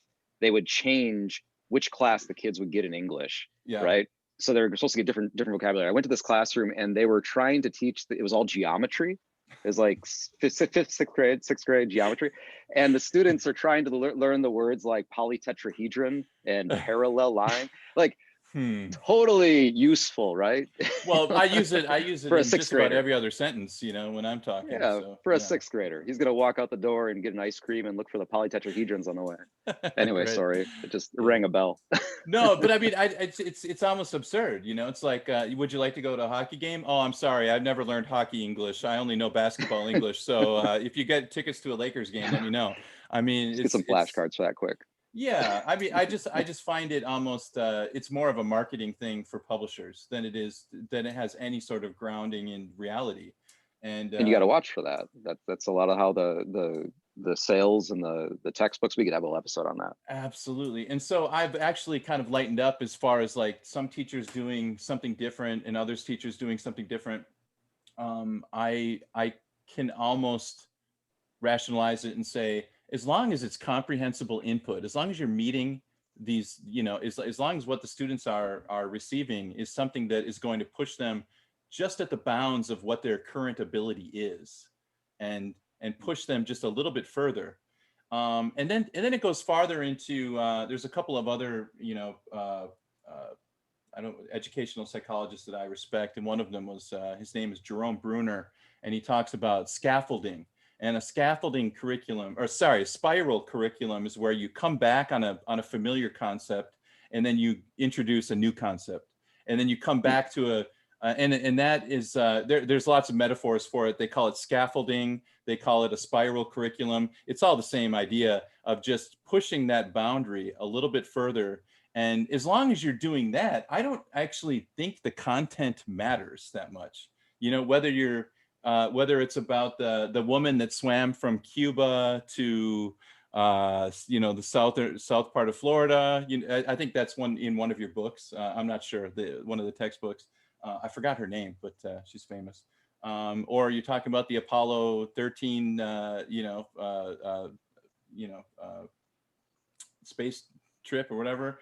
they would change which class the kids would get in English. Yeah. Right. So they're supposed to get different vocabulary. I went to this classroom and they were trying to teach. It was all geometry. It was like sixth grade geometry, and the students are trying to learn the words like polytetrahedron and parallel line, like totally useful, right? Well, I use it for in just about every other sentence, when I'm talking. Yeah, so, for a sixth grader, he's gonna walk out the door and get an ice cream and look for the polytetrahedrons on the way. Anyway, right. Sorry, it just rang a bell. No, but I mean, it's almost absurd, It's like, would you like to go to a hockey game? Oh, I'm sorry, I've never learned hockey English. I only know basketball English. So if you get tickets to a Lakers game, let me know. I mean, get some flashcards for that quick. Yeah, I mean, I just find it almost it's more of a marketing thing for publishers than it has any sort of grounding in reality. And you got to watch for that. That's a lot of how the sales and the textbooks. We could have a whole episode on that. Absolutely. And so I've actually kind of lightened up as far as like some teachers doing something different and others teachers doing something different. I can almost rationalize it and say, as long as it's comprehensible input, as long as you're meeting these, as long as what the students are receiving is something that is going to push them just at the bounds of what their current ability is, and push them just a little bit further. And then it goes farther into, there's a couple of other, educational psychologists that I respect. And one of them was, his name is Jerome Bruner, and he talks about scaffolding. And a scaffolding curriculum, a spiral curriculum, is where you come back on a familiar concept, and then you introduce a new concept, and then you come back to and that is there's lots of metaphors for it. They call it scaffolding. They call it a spiral curriculum. It's all the same idea of just pushing that boundary a little bit further. And as long as you're doing that, I don't actually think the content matters that much. Whether it's about the woman that swam from Cuba to the south part of Florida. I think that's in one of your books. I'm not sure, one of the textbooks. I forgot her name, but she's famous. Or you're talking about the Apollo 13, space trip or whatever.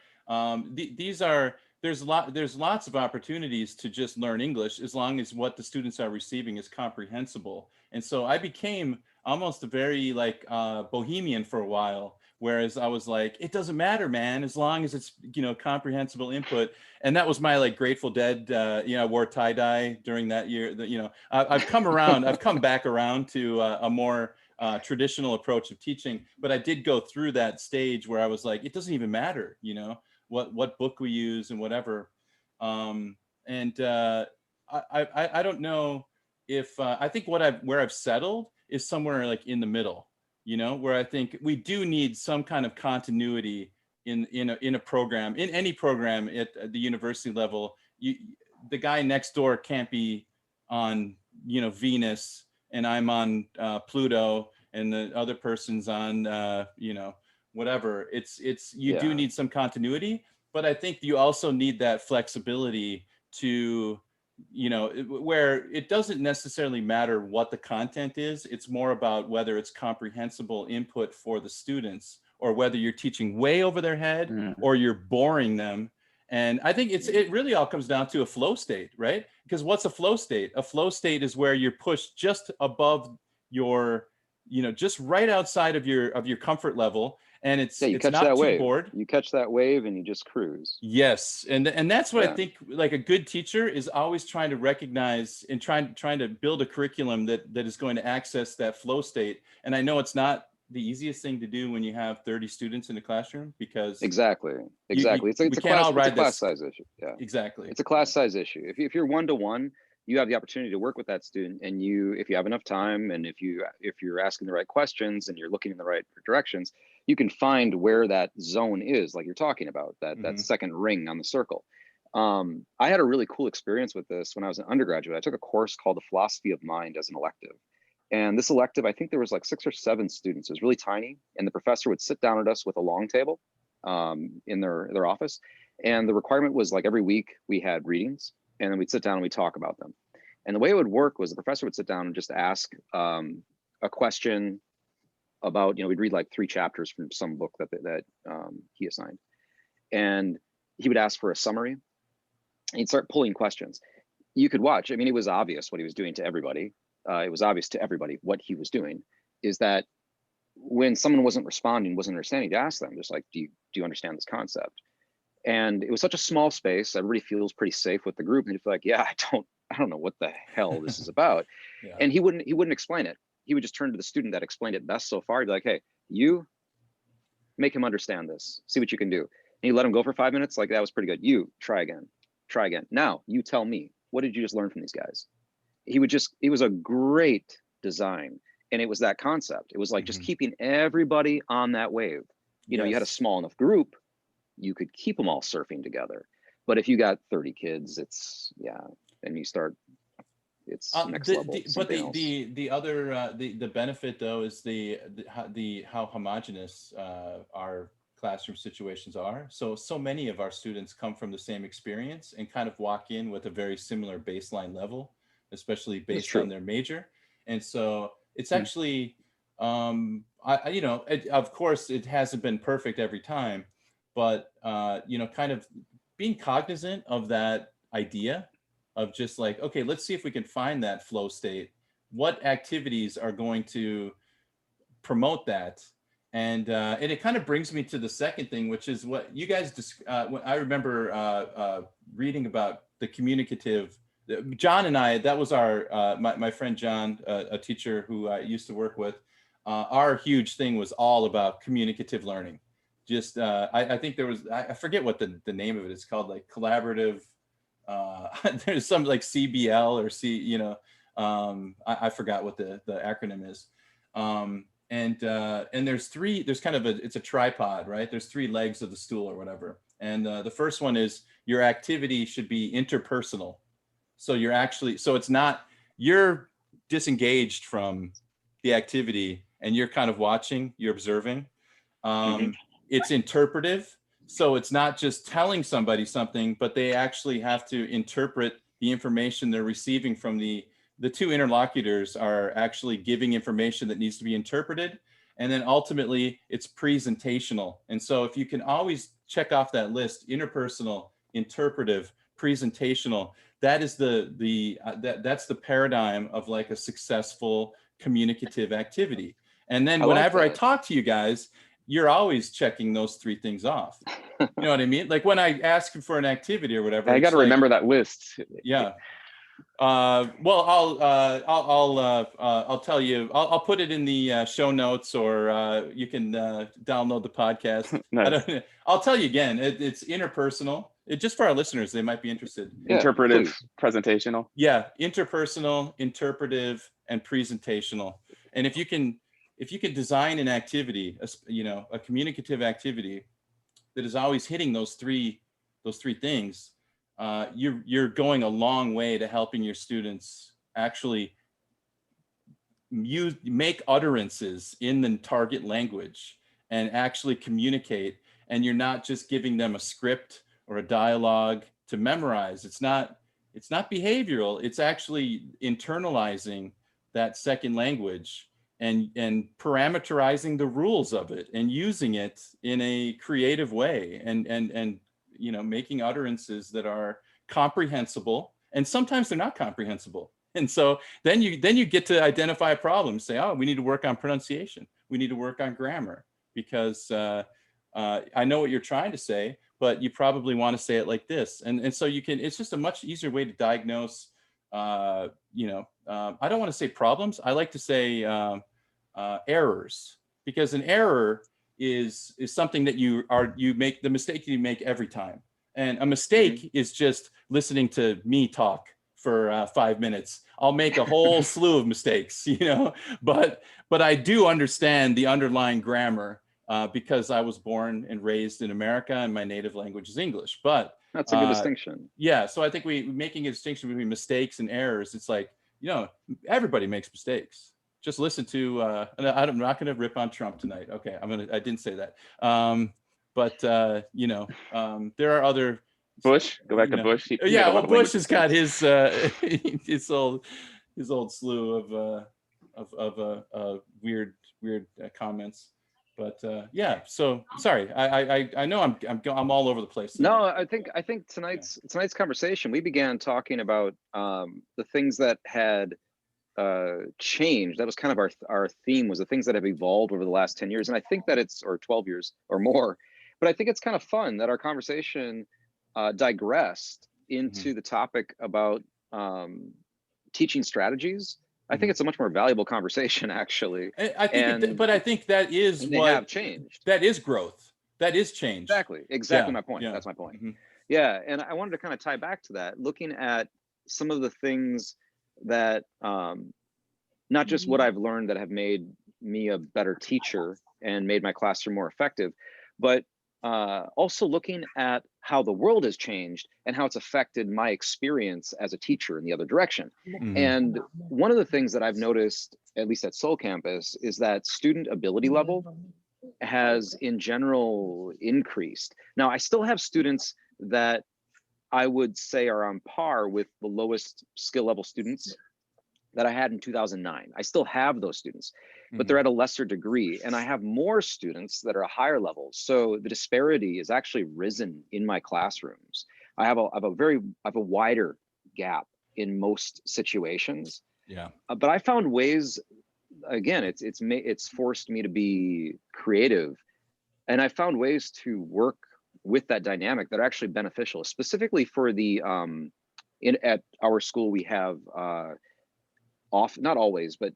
There's lots of opportunities to just learn English as long as what the students are receiving is comprehensible. And so I became almost a very bohemian for a while, whereas I was like, it doesn't matter, man, as long as it's, comprehensible input. And that was my Grateful Dead, I wore tie-dye during that year. I've come around, I've come back around to a more traditional approach of teaching, but I did go through that stage where I was like, it doesn't even matter, what book we use and whatever. And I don't know if I think where I've settled is somewhere like in the middle, where I think we do need some kind of continuity in a program, in any program at the university level. The guy next door can't be on Venus and I'm on Pluto and the other person's on whatever. You do need some continuity, but I think you also need that flexibility to where it doesn't necessarily matter what the content is. It's more about whether it's comprehensible input for the students, or whether you're teaching way over their head or you're boring them. And I think it really all comes down to a flow state, right? Because what's a flow state? A flow state is where you're pushed just above your, just right outside of your comfort level. And it's catch not that too wave. bored. You catch that wave and you just cruise. Yes. And that's what I think, like a good teacher is always trying to recognize and trying to build a curriculum that is going to access that flow state. And I know it's not the easiest thing to do when you have 30 students in a classroom, because exactly. It's a class size issue. Yeah, exactly. It's a class size issue. If you're one-to-one, you have the opportunity to work with that student, and if you have enough time, and if you're asking the right questions and you're looking in the right directions, you can find where that zone is, like you're talking about, that second ring on the circle. I had a really cool experience with this when I was an undergraduate. I took a course called The Philosophy of Mind as an elective. And this elective, I think there was like 6 or 7 students. It was really tiny. And the professor would sit down at us with a long table in their office. And the requirement was like every week we had readings, and then we'd sit down and we'd talk about them. And the way it would work was the professor would sit down and just ask a question about, we'd read like 3 chapters from some book that he assigned. And he would ask for a summary. And he'd start pulling questions. You could watch. I mean, it was obvious what he was doing to everybody. It was obvious to everybody what he was doing. Is that when someone wasn't responding, wasn't understanding, to ask them, just like, do you understand this concept? And it was such a small space. Everybody feels pretty safe with the group, and you feel like, yeah, I don't know what the hell this is about. Yeah. And he wouldn't explain it. He would just turn to the student that explained it best so far. He'd be like, hey, you make him understand this. See what you can do. And he let him go for 5 minutes. Like, that was pretty good. You try again. Now you tell me, what did you just learn from these guys? It was a great design. And it was that concept. It was like just keeping everybody on that wave. You had a small enough group, you could keep them all surfing together. But if you got 30 kids, it's next level. But the other the benefit though is the how homogenous our classroom situations are. So many of our students come from the same experience and kind of walk in with a very similar baseline level, especially based on their major. And so it's actually, of course, it hasn't been perfect every time, but, kind of being cognizant of that idea of just like, okay, let's see if we can find that flow state. What activities are going to promote that? And it kind of brings me to the second thing, which is what you guys, I remember reading about the communicative. John and I, that was our, my friend John, a teacher who I used to work with, our huge thing was all about communicative learning. Just, I think there was, I forget what the name of it is called, like collaborative, there's some like CBL or I forgot what the acronym is. And there's kind of it's a tripod, right? There's 3 legs of the stool or whatever. And the first one is your activity should be interpersonal. So it's not, you're disengaged from the activity and you're kind of watching, you're observing. It's interpretive. So it's not just telling somebody something, but they actually have to interpret the information they're receiving from the 2 interlocutors are actually giving information that needs to be interpreted. And then ultimately it's presentational. And so if you can always check off that list, interpersonal, interpretive, presentational, that is that's the paradigm of like a successful communicative activity. And then whenever I talk to you guys, you're always checking those 3 things off. You know what I mean? Like when I ask for an activity or whatever, I got to remember that list. Yeah. Well, I'll tell you, I'll put it in the show notes, or you can download the podcast. Nice. I'll tell you again, it's interpersonal, just for our listeners, they might be interested. Yeah, Interpretive, please. presentational. Yeah, interpersonal, interpretive, and presentational. And if you can design an activity, a communicative activity that is always hitting those three things, you're going a long way to helping your students actually make utterances in the target language and actually communicate. And you're not just giving them a script or a dialogue to memorize. It's not behavioral. It's actually internalizing that second language and parameterizing the rules of it and using it in a creative way and making utterances that are comprehensible. And sometimes they're not comprehensible. And so then you get to identify a problem, say, oh, we need to work on pronunciation. We need to work on grammar because I know what you're trying to say, but you probably want to say it like this. And so it's just a much easier way to diagnose, I don't want to say problems. I like to say errors, because an error is something that you make the mistake you make every time. And a mistake is just listening to me talk for 5 minutes. I'll make a whole slew of mistakes, but I do understand the underlying grammar because I was born and raised in America and my native language is English. But That's a good distinction. Yeah, so I think making a distinction between mistakes and errors, it's like, everybody makes mistakes. Just listen to, and I'm not going to rip on Trump tonight. Okay, I didn't say that. But there are other. Bush, go back to Bush. Bush has got his his old slew of weird comments. But so sorry. I know I'm all over the place tonight. No, I think tonight's conversation, we began talking about the things that had changed. That was kind of our theme, was the things that have evolved over the last 10 years. And I think that or 12 years or more. But I think it's kind of fun that our conversation digressed into the topic about teaching strategies. I think it's a much more valuable conversation, actually. I think that is what have changed. That is growth. That is change. Exactly my point. Yeah. That's my point. Mm-hmm. Yeah, and I wanted to kind of tie back to that, looking at some of the things that, not just what I've learned that have made me a better teacher and made my classroom more effective, but also looking at how the world has changed and how it's affected my experience as a teacher in the other direction. Mm-hmm. And one of the things that I've noticed, at least at Soul Campus, is that student ability level has in general increased. Now, I still have students that I would say are on par with the lowest skill level students that I had in 2009. I still have those students, but they're at a lesser degree. And I have more students that are a higher level. So the disparity has actually risen in my classrooms. I have a wider gap in most situations. Yeah. But I found ways, again, it's forced me to be creative. And I found ways to work with that dynamic that are actually beneficial, specifically for the, at our school, we have, not always, but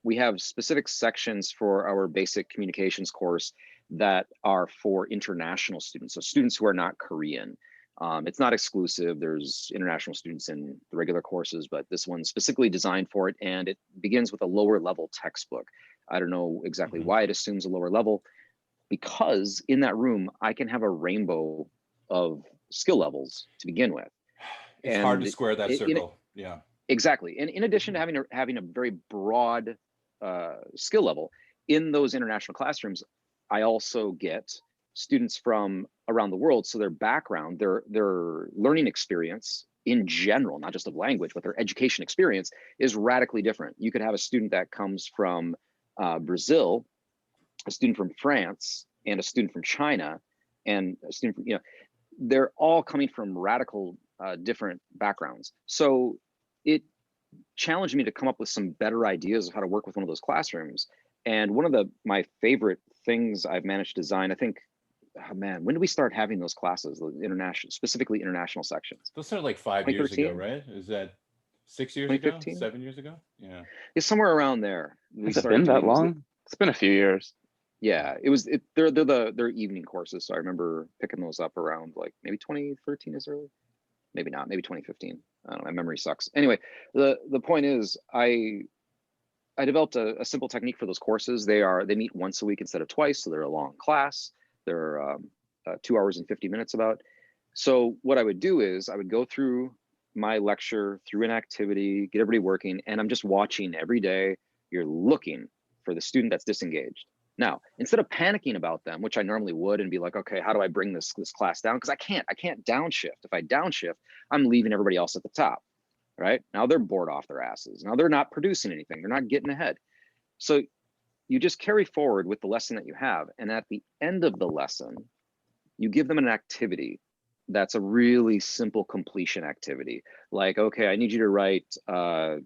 we have specific sections for our basic communications course that are for international students. So students who are not Korean. It's not exclusive. There's international students in the regular courses, but this one's specifically designed for it. And it begins with a lower level textbook. I don't know exactly why it assumes a lower level, because in that room, I can have a rainbow of skill levels to begin with. It's hard to square that circle. Yeah. Exactly. And in addition to having a very broad skill level in those international classrooms, I also get students from around the world. So their background, their learning experience in general, not just of language, but their education experience is radically different. You could have a student that comes from Brazil, a student from France, and a student from China, and a student from, they're all coming from radical different backgrounds. So it challenged me to come up with some better ideas of how to work with one of those classrooms. And one of my favorite things I've managed to design, I think, oh man, when did we start having those classes, the specifically international sections? Those started like 5 years ago, right? Is that 6 years ago, 7 years ago? Yeah. It's somewhere around there. Has it been that long? It's been a few years. Yeah, they're evening courses. So I remember picking those up around like maybe 2013 is early, maybe not, maybe 2015. I don't know, my memory sucks. Anyway, the point is I developed a simple technique for those courses. They meet once a week instead of twice, so they're a long class. They're 2 hours and 50 minutes about. So what I would do is I would go through my lecture, through an activity, get everybody working, and I'm just watching every day. You're looking for the student that's disengaged. Now, instead of panicking about them, which I normally would, and be like, okay, how do I bring this class down? Because I can't downshift. If I downshift, I'm leaving everybody else at the top. Right now they're bored off their asses. Now they're not producing anything. They're not getting ahead. So you just carry forward with the lesson that you have. And at the end of the lesson, you give them an activity that's a really simple completion activity. Like, okay, I need you to write, 10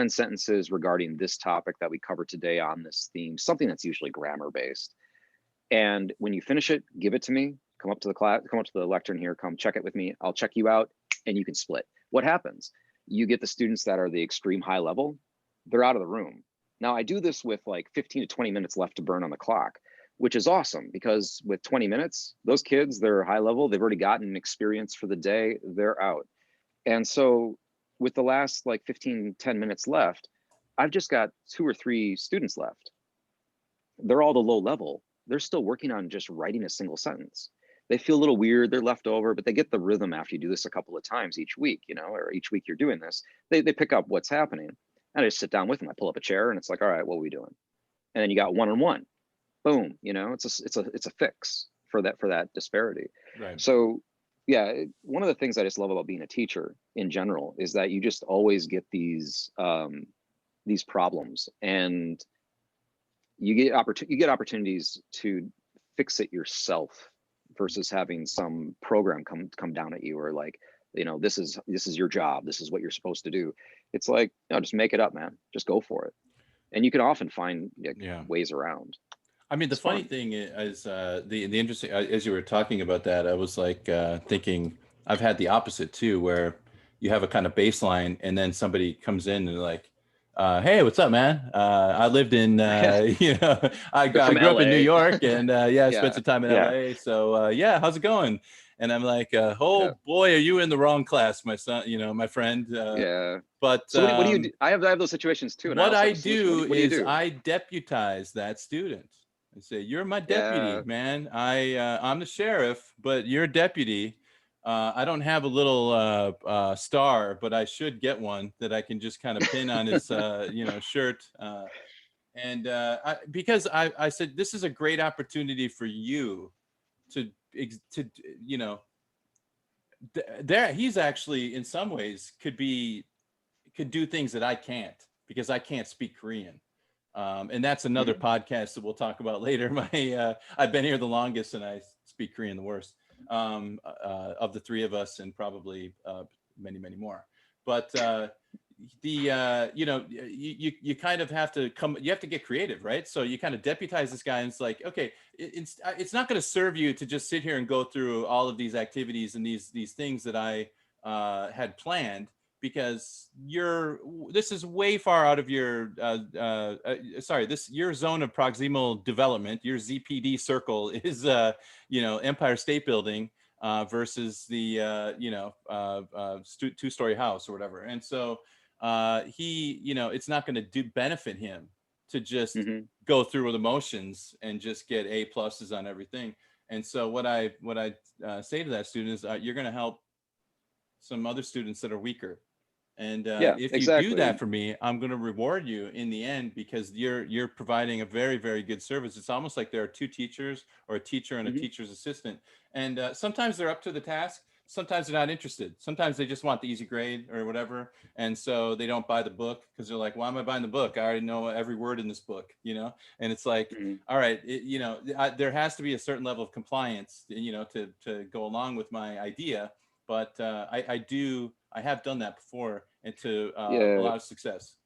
sentences regarding this topic that we covered today on this theme, something that's usually grammar based. And when you finish it, give it to me, come up to the class, come up to the lectern here, come check it with me. I'll check you out and you can split. What happens? You get the students that are the extreme high level, they're out of the room. Now I do this with like 15 to 20 minutes left to burn on the clock, which is awesome because with 20 minutes, those kids, they're high level, they've already gotten an experience for the day, they're out. And so with the last like 10 minutes left, I've just got 2 or 3 students left. They're all the low level. They're still working on just writing a single sentence. They feel a little weird, they're left over, but they get the rhythm after you do this a couple of times each week, or each week you're doing this, they pick up what's happening. And I just sit down with them, I pull up a chair and it's like, all right, what are we doing? And then you got one-on-one, boom, it's a fix for that disparity. Right. So yeah, one of the things I just love about being a teacher in general is that you just always get these problems and you get opportunities to fix it yourself versus having some program come down at you or like, this is your job. This is what you're supposed to do. It's like, just make it up, man. Just go for it. And you can often find ways around. I mean, the funny thing is the interesting, as you were talking about that, I was like thinking I've had the opposite too, where you have a kind of baseline and then somebody comes in and like, hey, what's up, man? I lived in, I grew up in New York and I spent some time in LA. So how's it going? And I'm like, boy, are you in the wrong class, my son, my friend. But so what do you do? I have those situations too. What I do is I deputize that student. I say, you're my deputy, man. I'm the sheriff, but you're a deputy. I don't have a little star, but I should get one that I can just kind of pin on his, shirt. Because I said, this is a great opportunity for you to he's actually in some ways could do things that I can't because I can't speak Korean. And that's another podcast that we'll talk about later. I've been here the longest and I speak Korean the worst of the 3 of us and probably many, many more. But you kind of have to you have to get creative, right? So you kind of deputize this guy and it's like, okay, it's not going to serve you to just sit here and go through all of these activities and these things that I had planned, because this is way far out of your your zone of proximal development. Your ZPD circle is Empire State Building versus the 2-story house or whatever. And so it's not going to benefit him to just go through with emotions and just get A+ on everything. And so what I say to that student is you're going to help some other students that are weaker. And if you do that for me, I'm going to reward you in the end, because you're providing a very, very good service. It's almost like there are 2 teachers, or a teacher and a teacher's assistant. And sometimes they're up to the task. Sometimes they're not interested. Sometimes they just want the easy grade or whatever. And so they don't buy the book because they're like, why am I buying the book? I already know every word in this book, And it's like, all right, there has to be a certain level of compliance, to go along with my idea. But I have done that before, and to a lot of success.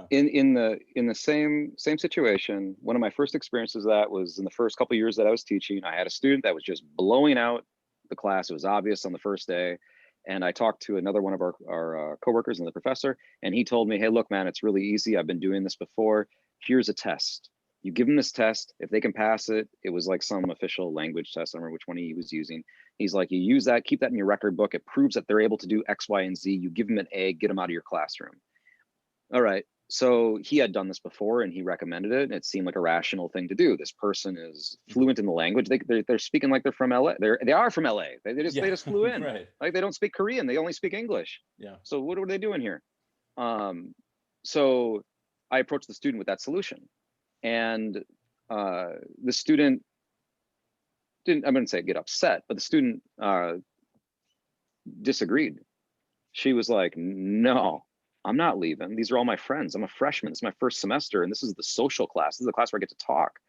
In the same situation, one of my first experiences of that was in the first couple of years that I was teaching. I had a student that was just blowing out the class. It was obvious on the first day. And I talked to another one of our coworkers and the professor, and he told me, hey, look, man, it's really easy. I've been doing this before. Here's a test. You give them this test. If they can pass it, it was like some official language test. I don't remember which one he was using. He's like, you use that, keep that in your record book. It proves that they're able to do X, Y, and Z. You give them an A, get them out of your classroom. All right. So he had done this before and he recommended it. And it seemed like a rational thing to do. This person is fluent in the language. They're speaking like they're from LA. They are from LA. They just flew in. Right. Like they don't speak Korean. They only speak English. Yeah. So what are they doing here? So I approached the student with that solution. And the student didn't, I wouldn't say get upset, but the student disagreed. She was like, no, I'm not leaving. These are all my friends. I'm a freshman. It's my first semester. And this is the social class. This is the class where I get to talk.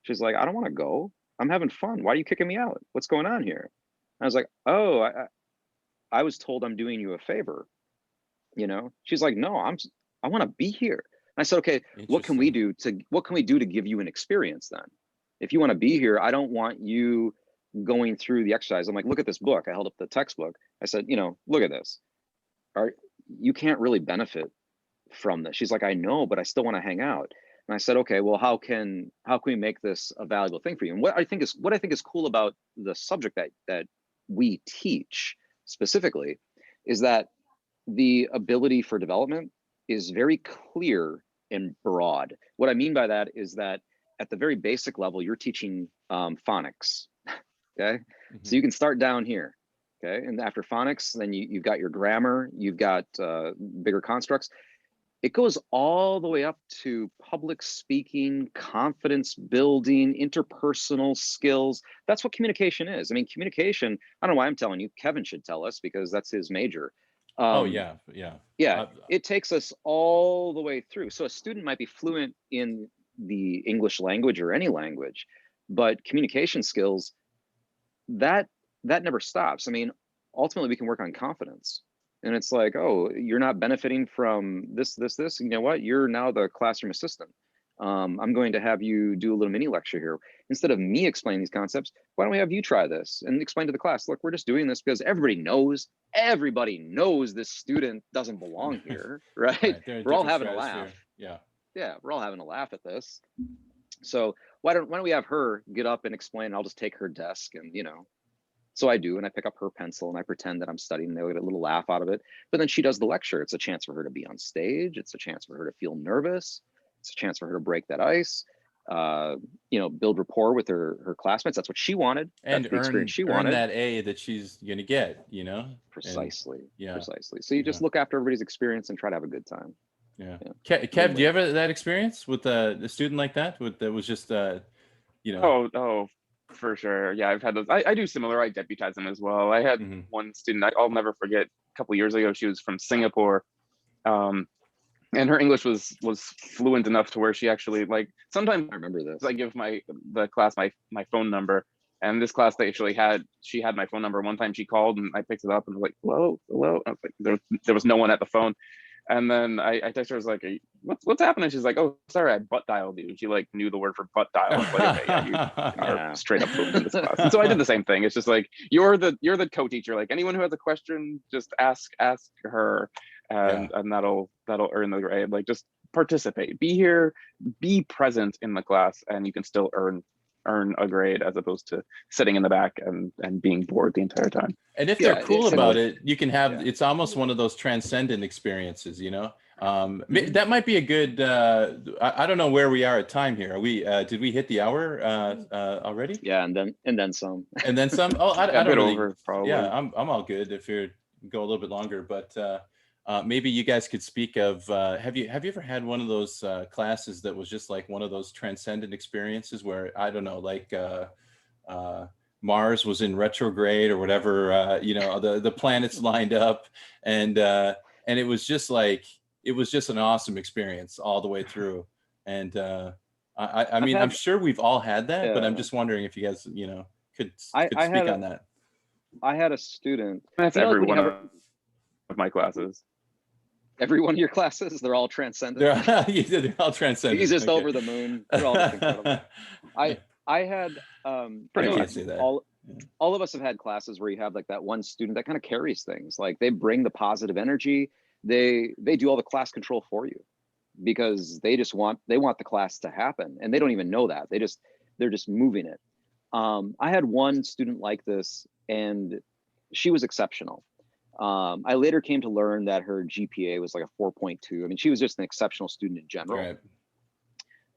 She's like, I don't want to go. I'm having fun. Why are you kicking me out? What's going on here? I was like, oh, I was told I'm doing you a favor. You know, she's like, no, I want to be here. And I said, okay, what can we do to give you an experience then? If you want to be here, I don't want you going through the exercise. I'm like, look at this book. I held up the textbook. I said, you know, look at this. You can't really benefit from this. She's like, I know, but I still want to hang out. And I said, okay, well, how can we make this a valuable thing for you? And what I think is cool about the subject that we teach specifically is that the ability for development is very clear and broad. What I mean by that is that at the very basic level, you're teaching phonics, okay? So you can start down here, okay? And after phonics, then you've got your grammar, you've got bigger constructs. It goes all the way up to public speaking, confidence building, interpersonal skills. That's what communication is. I mean, communication, I don't know why I'm telling you, Kevin should tell us because that's his major. Yeah, it takes us all the way through. So a student might be fluent in the English language or any language, but communication skills, that never stops. I mean, ultimately we can work on confidence. And it's like, oh, you're not benefiting from this. You know what? You're now the classroom assistant. I'm going to have you do a little mini lecture here. Instead of me explaining these concepts, why don't we have you try this and explain to the class, look, we're just doing this because everybody knows this student doesn't belong here, right? We're all having a laugh. Yeah, we're all having a laugh at this. So why don't we have her get up and explain? I'll just take her desk and, you know, so I do, and I pick up her pencil and I pretend that I'm studying. They'll get a little laugh out of it. But then she does the lecture. It's a chance for her to be on stage. It's a chance for her to feel nervous. It's a chance for her to break that ice, you know, build rapport with her classmates. That's what she wanted. And that's the experience she wanted. That A that she's going to get, you know? Precisely. And, precisely. So you just look after everybody's experience and try to have a good time. Yeah. Kev, do you have that experience with a student like that? That was just, you know? Oh, for sure. Yeah, I've had those. I do similar. I deputize them as well. I had one student I'll never forget. A couple years ago, she was from Singapore, and her English was fluent enough to where she actually, like, sometimes I remember this. I give the class my phone number, and this class she had my phone number. One time she called and I picked it up and was like, hello. I was like, there was no one at the phone. And then I texted her, I was like, what's happening? She's like, oh, sorry, I butt dialed you. She like knew the word for butt dial. I was like, okay, yeah, you are straight up fluent in this class. And so I did the same thing. It's just like, you're the co-teacher. Like anyone who has a question, just ask her, and that'll earn the grade. Like just participate, be here, be present in the class, and you can still earn a grade as opposed to sitting in the back and being bored the entire time. And if they're cool about it, you can have, it's almost one of those transcendent experiences, you know? That might be a good, I don't know where we are at time here. Are we, did we hit the hour already? Yeah, and then some. And then some? Oh, I don't really, over, probably. Yeah, I'm all good if you go a little bit longer, but maybe you guys could speak of, have you ever had one of those classes that was just like one of those transcendent experiences where, I don't know, like Mars was in retrograde or whatever, you know, the planets lined up and it was just like, it was just an awesome experience all the way through. And I mean, I'm sure we've all had that, but I'm just wondering if you guys, you know, could speak on that. I had a student. That's every one of my classes. Every one of your classes, they're all transcendent. They're all transcendent. He's just over the moon. They're all just incredible. I had pretty much all of us have had classes where you have like that one student that kind of carries things. Like they bring the positive energy. They do all the class control for you. because they want the class to happen, and they don't even know that. They're just moving it. I had one student like this, and she was exceptional. I later came to learn that her GPA was like a 4.2. I mean, she was just an exceptional student in general. Right.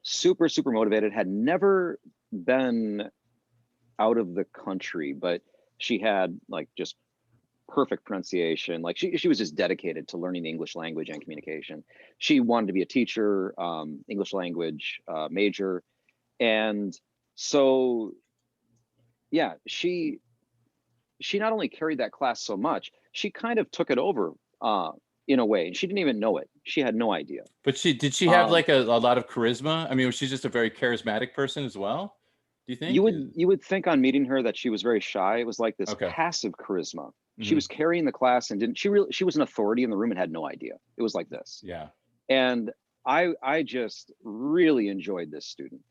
Super, super motivated, had never been out of the country, but she had like just perfect pronunciation. Like she was just dedicated to learning the English language and communication. She wanted to be a teacher, English language major. And so, yeah, she not only carried that class so much, she kind of took it over in a way, and she didn't even know it. She had no idea. But did she have like a lot of charisma? I mean, was she just a very charismatic person as well? Do you think? You would think on meeting her that she was very shy. It was like this Okay. passive charisma. Mm-hmm. She was carrying the class, and she was an authority in the room and had no idea. It was like this. Yeah. And I just really enjoyed this student.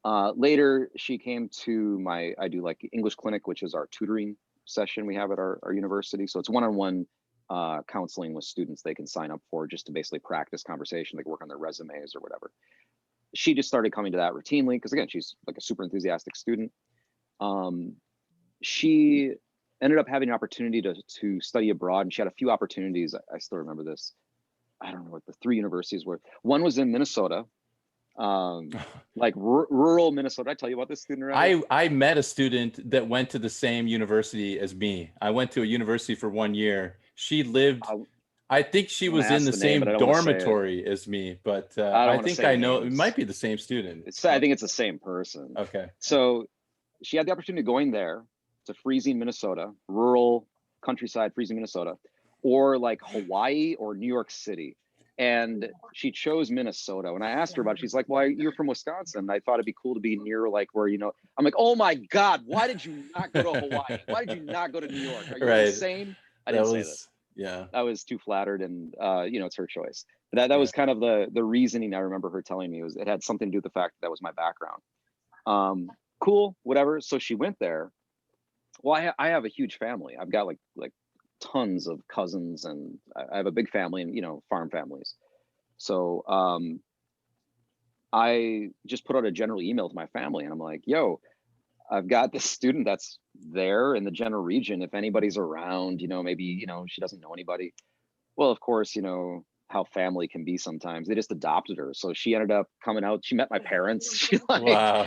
Later, she came to I do like English clinic, which is our tutoring session we have at our university. So it's one-on-one counseling with students they can sign up for just to basically practice conversation, like work on their resumes or whatever. She just started coming to that routinely because, again, she's like a super enthusiastic student. She ended up having an opportunity to study abroad, and she had a few opportunities. I still remember this. I don't know what the 3 universities were. One was in Minnesota, like rural Minnesota. Did I tell you about this student already? I met a student that went to the same university as me. I went to a university for 1 year. She lived, I think she was in the same dormitory as me, but I think I know it might be the same student. I think it's the same person. Okay. So she had the opportunity of going there to freezing Minnesota, rural countryside, freezing Minnesota, or like Hawaii or New York City. And she chose Minnesota. When I asked her about it, she's like, well, you're from Wisconsin. I thought it'd be cool to be near like where, I'm like, oh my God, why did you not go to Hawaii? Why did you not go to New York? Are you insane? I didn't say this. Yeah. I was too flattered, and it's her choice. But that was kind of the reasoning I remember her telling me. Was it had something to do with the fact that was my background. Cool, whatever. So she went there. Well, I have a huge family. I've got like tons of cousins, and I have a big family, and farm families. So I just put out a general email to my family, and I'm like, yo, I've got this student that's there in the general region. If anybody's around, maybe, she doesn't know anybody. Well, of course, how family can be sometimes. They just adopted her. So she ended up coming out. She met my parents. She Wow.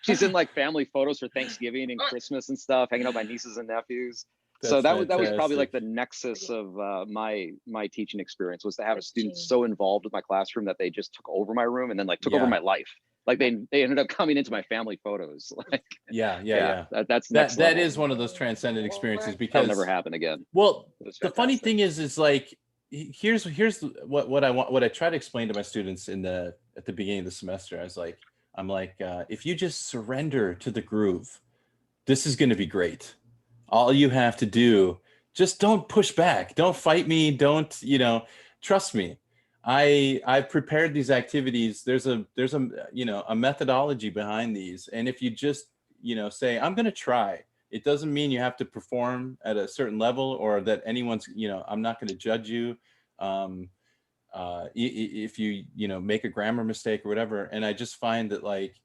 She's in like family photos for Thanksgiving and Christmas and stuff, hanging out with my nieces and nephews. That's so that was fantastic. probably like the nexus of my teaching experience, was to have a student so involved with my classroom that they just took over my room and then like took over my life. Like they ended up coming into my family photos. Like yeah. That's that is one of those transcendent experiences, because that'll never happen again. Well, the funny thing is like, here's what I want. What I try to explain to my students at the beginning of the semester. I'm like, if you just surrender to the groove, this is going to be great. All you have to do, just don't push back. Don't fight me. Don't, trust me. I've prepared these activities. There's a methodology behind these. And if you just, say, I'm going to try, it doesn't mean you have to perform at a certain level, or that anyone's, I'm not going to judge you. If you, make a grammar mistake or whatever. And I just find that like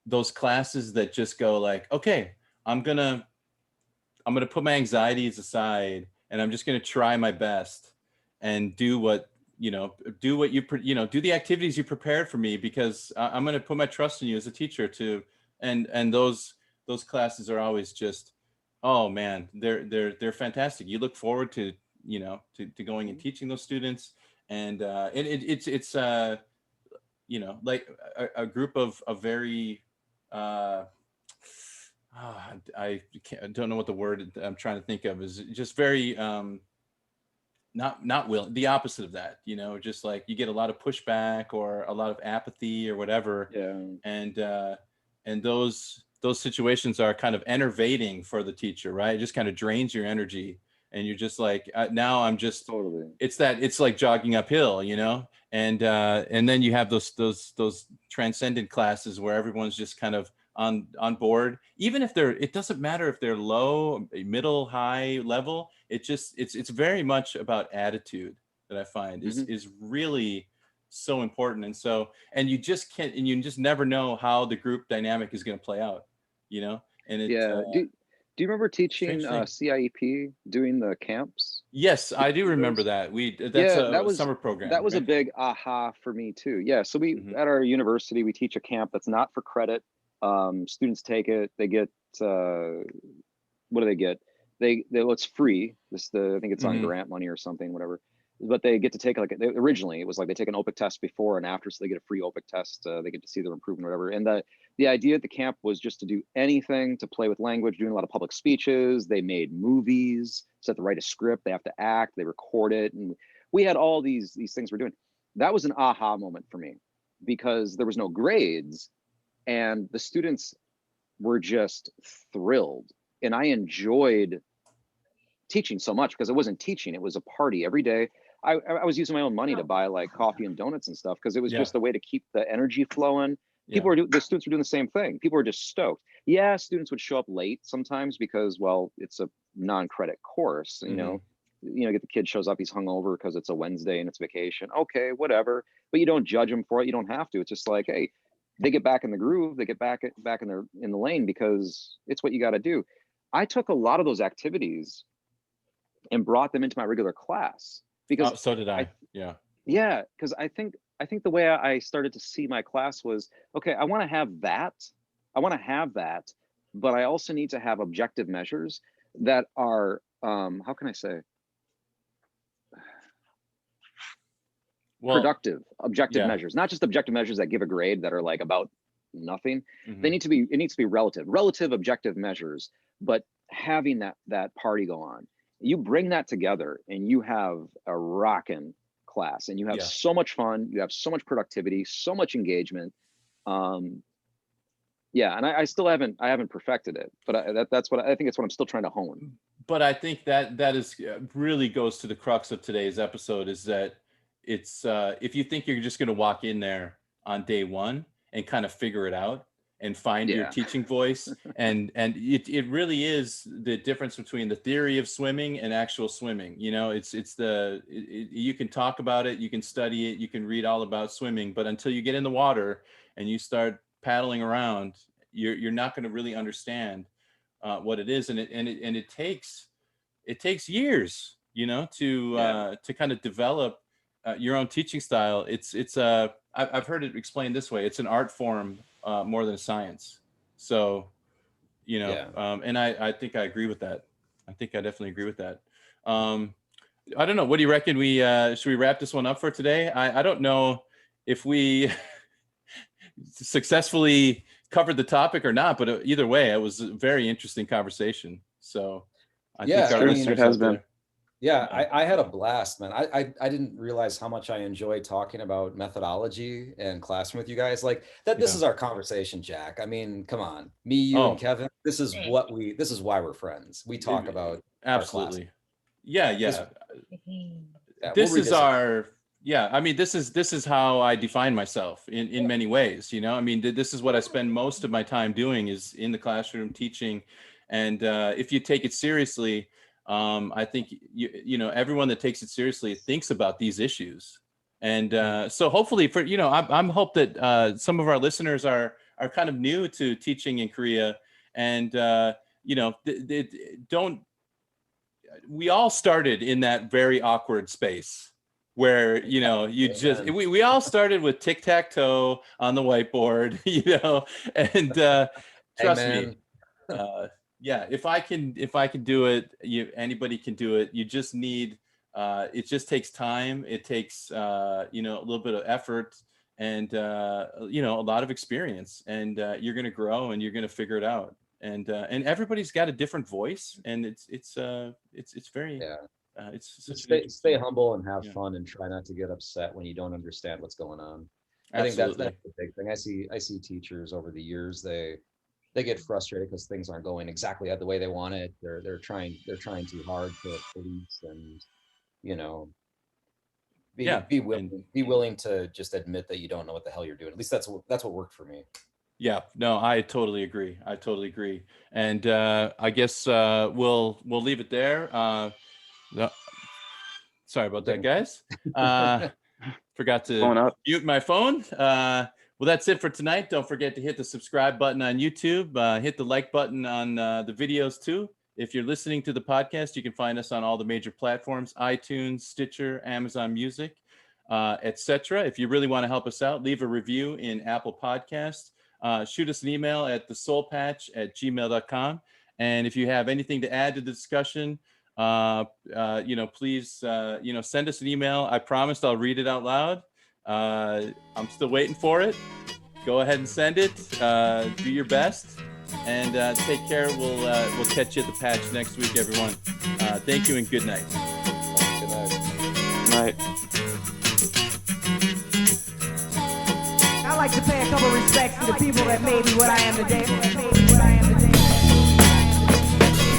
those classes that just go like, okay, I'm going to put my anxieties aside, and I'm just going to try my best and do the activities you prepared for me, because I'm going to put my trust in you as a teacher to, and those classes are always just, oh man, they're fantastic. You look forward to, to going and teaching those students. And it's like a group of very, I don't know what the word I'm trying to think of is, just very, not willing, the opposite of that, just like you get a lot of pushback or a lot of apathy or whatever. Yeah. And those situations are kind of enervating for the teacher, right? It just kind of drains your energy, and you're just like, now I'm just Totally. It's like jogging uphill, and then you have those transcendent classes where everyone's just kind of on board, even if it doesn't matter if they're low, middle, high level. It's very much about attitude that I find is really so important. And you just can't, and you just never know how the group dynamic is going to play out, you know? And it, Yeah. Do you remember teaching strange CIEP, doing the camps? yes, I do remember that. That's Yeah, a that was summer program. that was a right? big aha for me too. Yeah, so we Mhm. at our university we teach a camp that's not for credit. Students take it. They get what do they get? Well, it's free. I think it's on Mhm. grant money or something, whatever. But they get to take originally it was like they take an OPIC test before and after, so they get a free OPIC test. They get to see their improvement, or whatever. And the idea at the camp was just to do anything, to play with language, doing a lot of public speeches. They made movies, so they have to write a script, they have to act, they record it, and we had all these things we're doing. That was an aha moment for me because there was no grades, and the students were just thrilled, and I enjoyed teaching so much because it wasn't teaching, it was a party every day. I was using my own money to buy like coffee and donuts and stuff because it was Yeah. just a way to keep the energy flowing. Yeah. The students were doing the same thing. People were just stoked. Yeah, students would show up late sometimes because, well, it's a non-credit course. Get the kid shows up, he's hungover because it's a Wednesday and it's vacation. Okay, whatever. But you don't judge them for it. You don't have to. It's just like, hey, they get back in the groove. They get back in the lane because it's what you got to do. I took a lot of those activities and brought them into my regular class because So did I. Yeah. yeah, because I think the way I started to see my class was, okay, I want to have that, but I also need to have objective measures that are how can I say, Well, productive, objective yeah. measures, not just objective measures that give a grade that are like about nothing. mhm. It needs to be relative objective measures, but having that party go on, you bring that together and you have a rockin' class, and you have Yeah. so much fun, you have so much productivity, so much engagement. Yeah, and I still haven't perfected it, but that's what I think. It's what I'm still trying to hone. But I think that is really goes to the crux of today's episode, is that it's if you think you're just going to walk in there on day one and kind of figure it out and find your Yeah. teaching voice, and it really is the difference between the theory of swimming and actual swimming. You can talk about it, you can study it, you can read all about swimming, but until you get in the water and you start paddling around, you're not going to really understand what it is, and it takes years, to kind of develop your own teaching style. I've heard it explained this way: it's an art form more than a science. So, and I think I agree with that. I think I definitely agree with that. I don't know. What do you reckon? Should we wrap this one up for today? I don't know if we successfully covered the topic or not, but either way, it was a very interesting conversation. So I think our listeners it has out been. there- Yeah, I had a blast, man. I didn't realize how much I enjoy talking about methodology and classroom with you guys. Like that, this Yeah. is our conversation, Jack. I mean, come on, me, you, Oh. and Kevin. This is why we're friends. We talk about Absolutely. Yeah. yeah, This we'll is I mean, this is how I define myself in many ways, I mean, this is what I spend most of my time doing, is in the classroom teaching. And if you take it seriously, I think everyone that takes it seriously thinks about these issues. And so hopefully I'm hope that some of our listeners are kind of new to teaching in Korea, and we all started in that very awkward space where we all started with tic-tac-toe on the whiteboard, and trust me, if I can do it, anybody can do it. You just need it just takes time. It takes a little bit of effort and a lot of experience, and you're going to grow and you're going to figure it out. And everybody's got a different voice, and it's very it's such an stay interesting- humble and have Yeah. fun, and try not to get upset when you don't understand what's going on. I Absolutely. think that's the big thing. I see teachers over the years, they get frustrated because things aren't going exactly the way they want it. They're trying too hard to police, and be willing to just admit that you don't know what the hell you're doing. At least that's what worked for me. Yeah, no, I totally agree. And I guess we'll leave it there. No, sorry about that, guys. Forgot to Blowing up. mute my phone. Well, that's it for tonight. Don't forget to hit the subscribe button on YouTube. Hit the like button on the videos too. If you're listening to the podcast, you can find us on all the major platforms: iTunes, Stitcher, Amazon Music, etc. If you really want to help us out, leave a review in Apple Podcasts. Shoot us an email at thesoulpatch@gmail.com. And if you have anything to add to the discussion, please, send us an email. I promised I'll read it out loud. I'm still waiting for it. Go ahead and send it. Do your best, and take care. We'll catch you at the patch next week, everyone. Thank you and good night. Good night. Night. I like to pay a couple respects to the people that made me what I am today.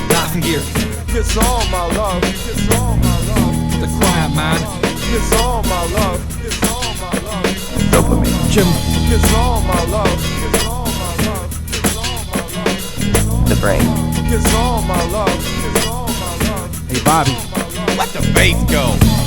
Laughing Gear. It's all my love. It's all my love. The Quiet Man. It's all my love. It's all my love. Dopamine. Jim. It's all my love. It's all my love. It's all my love. The brain. It's all my love. It's all my love. Hey, Bobby. My love. Let the bass go.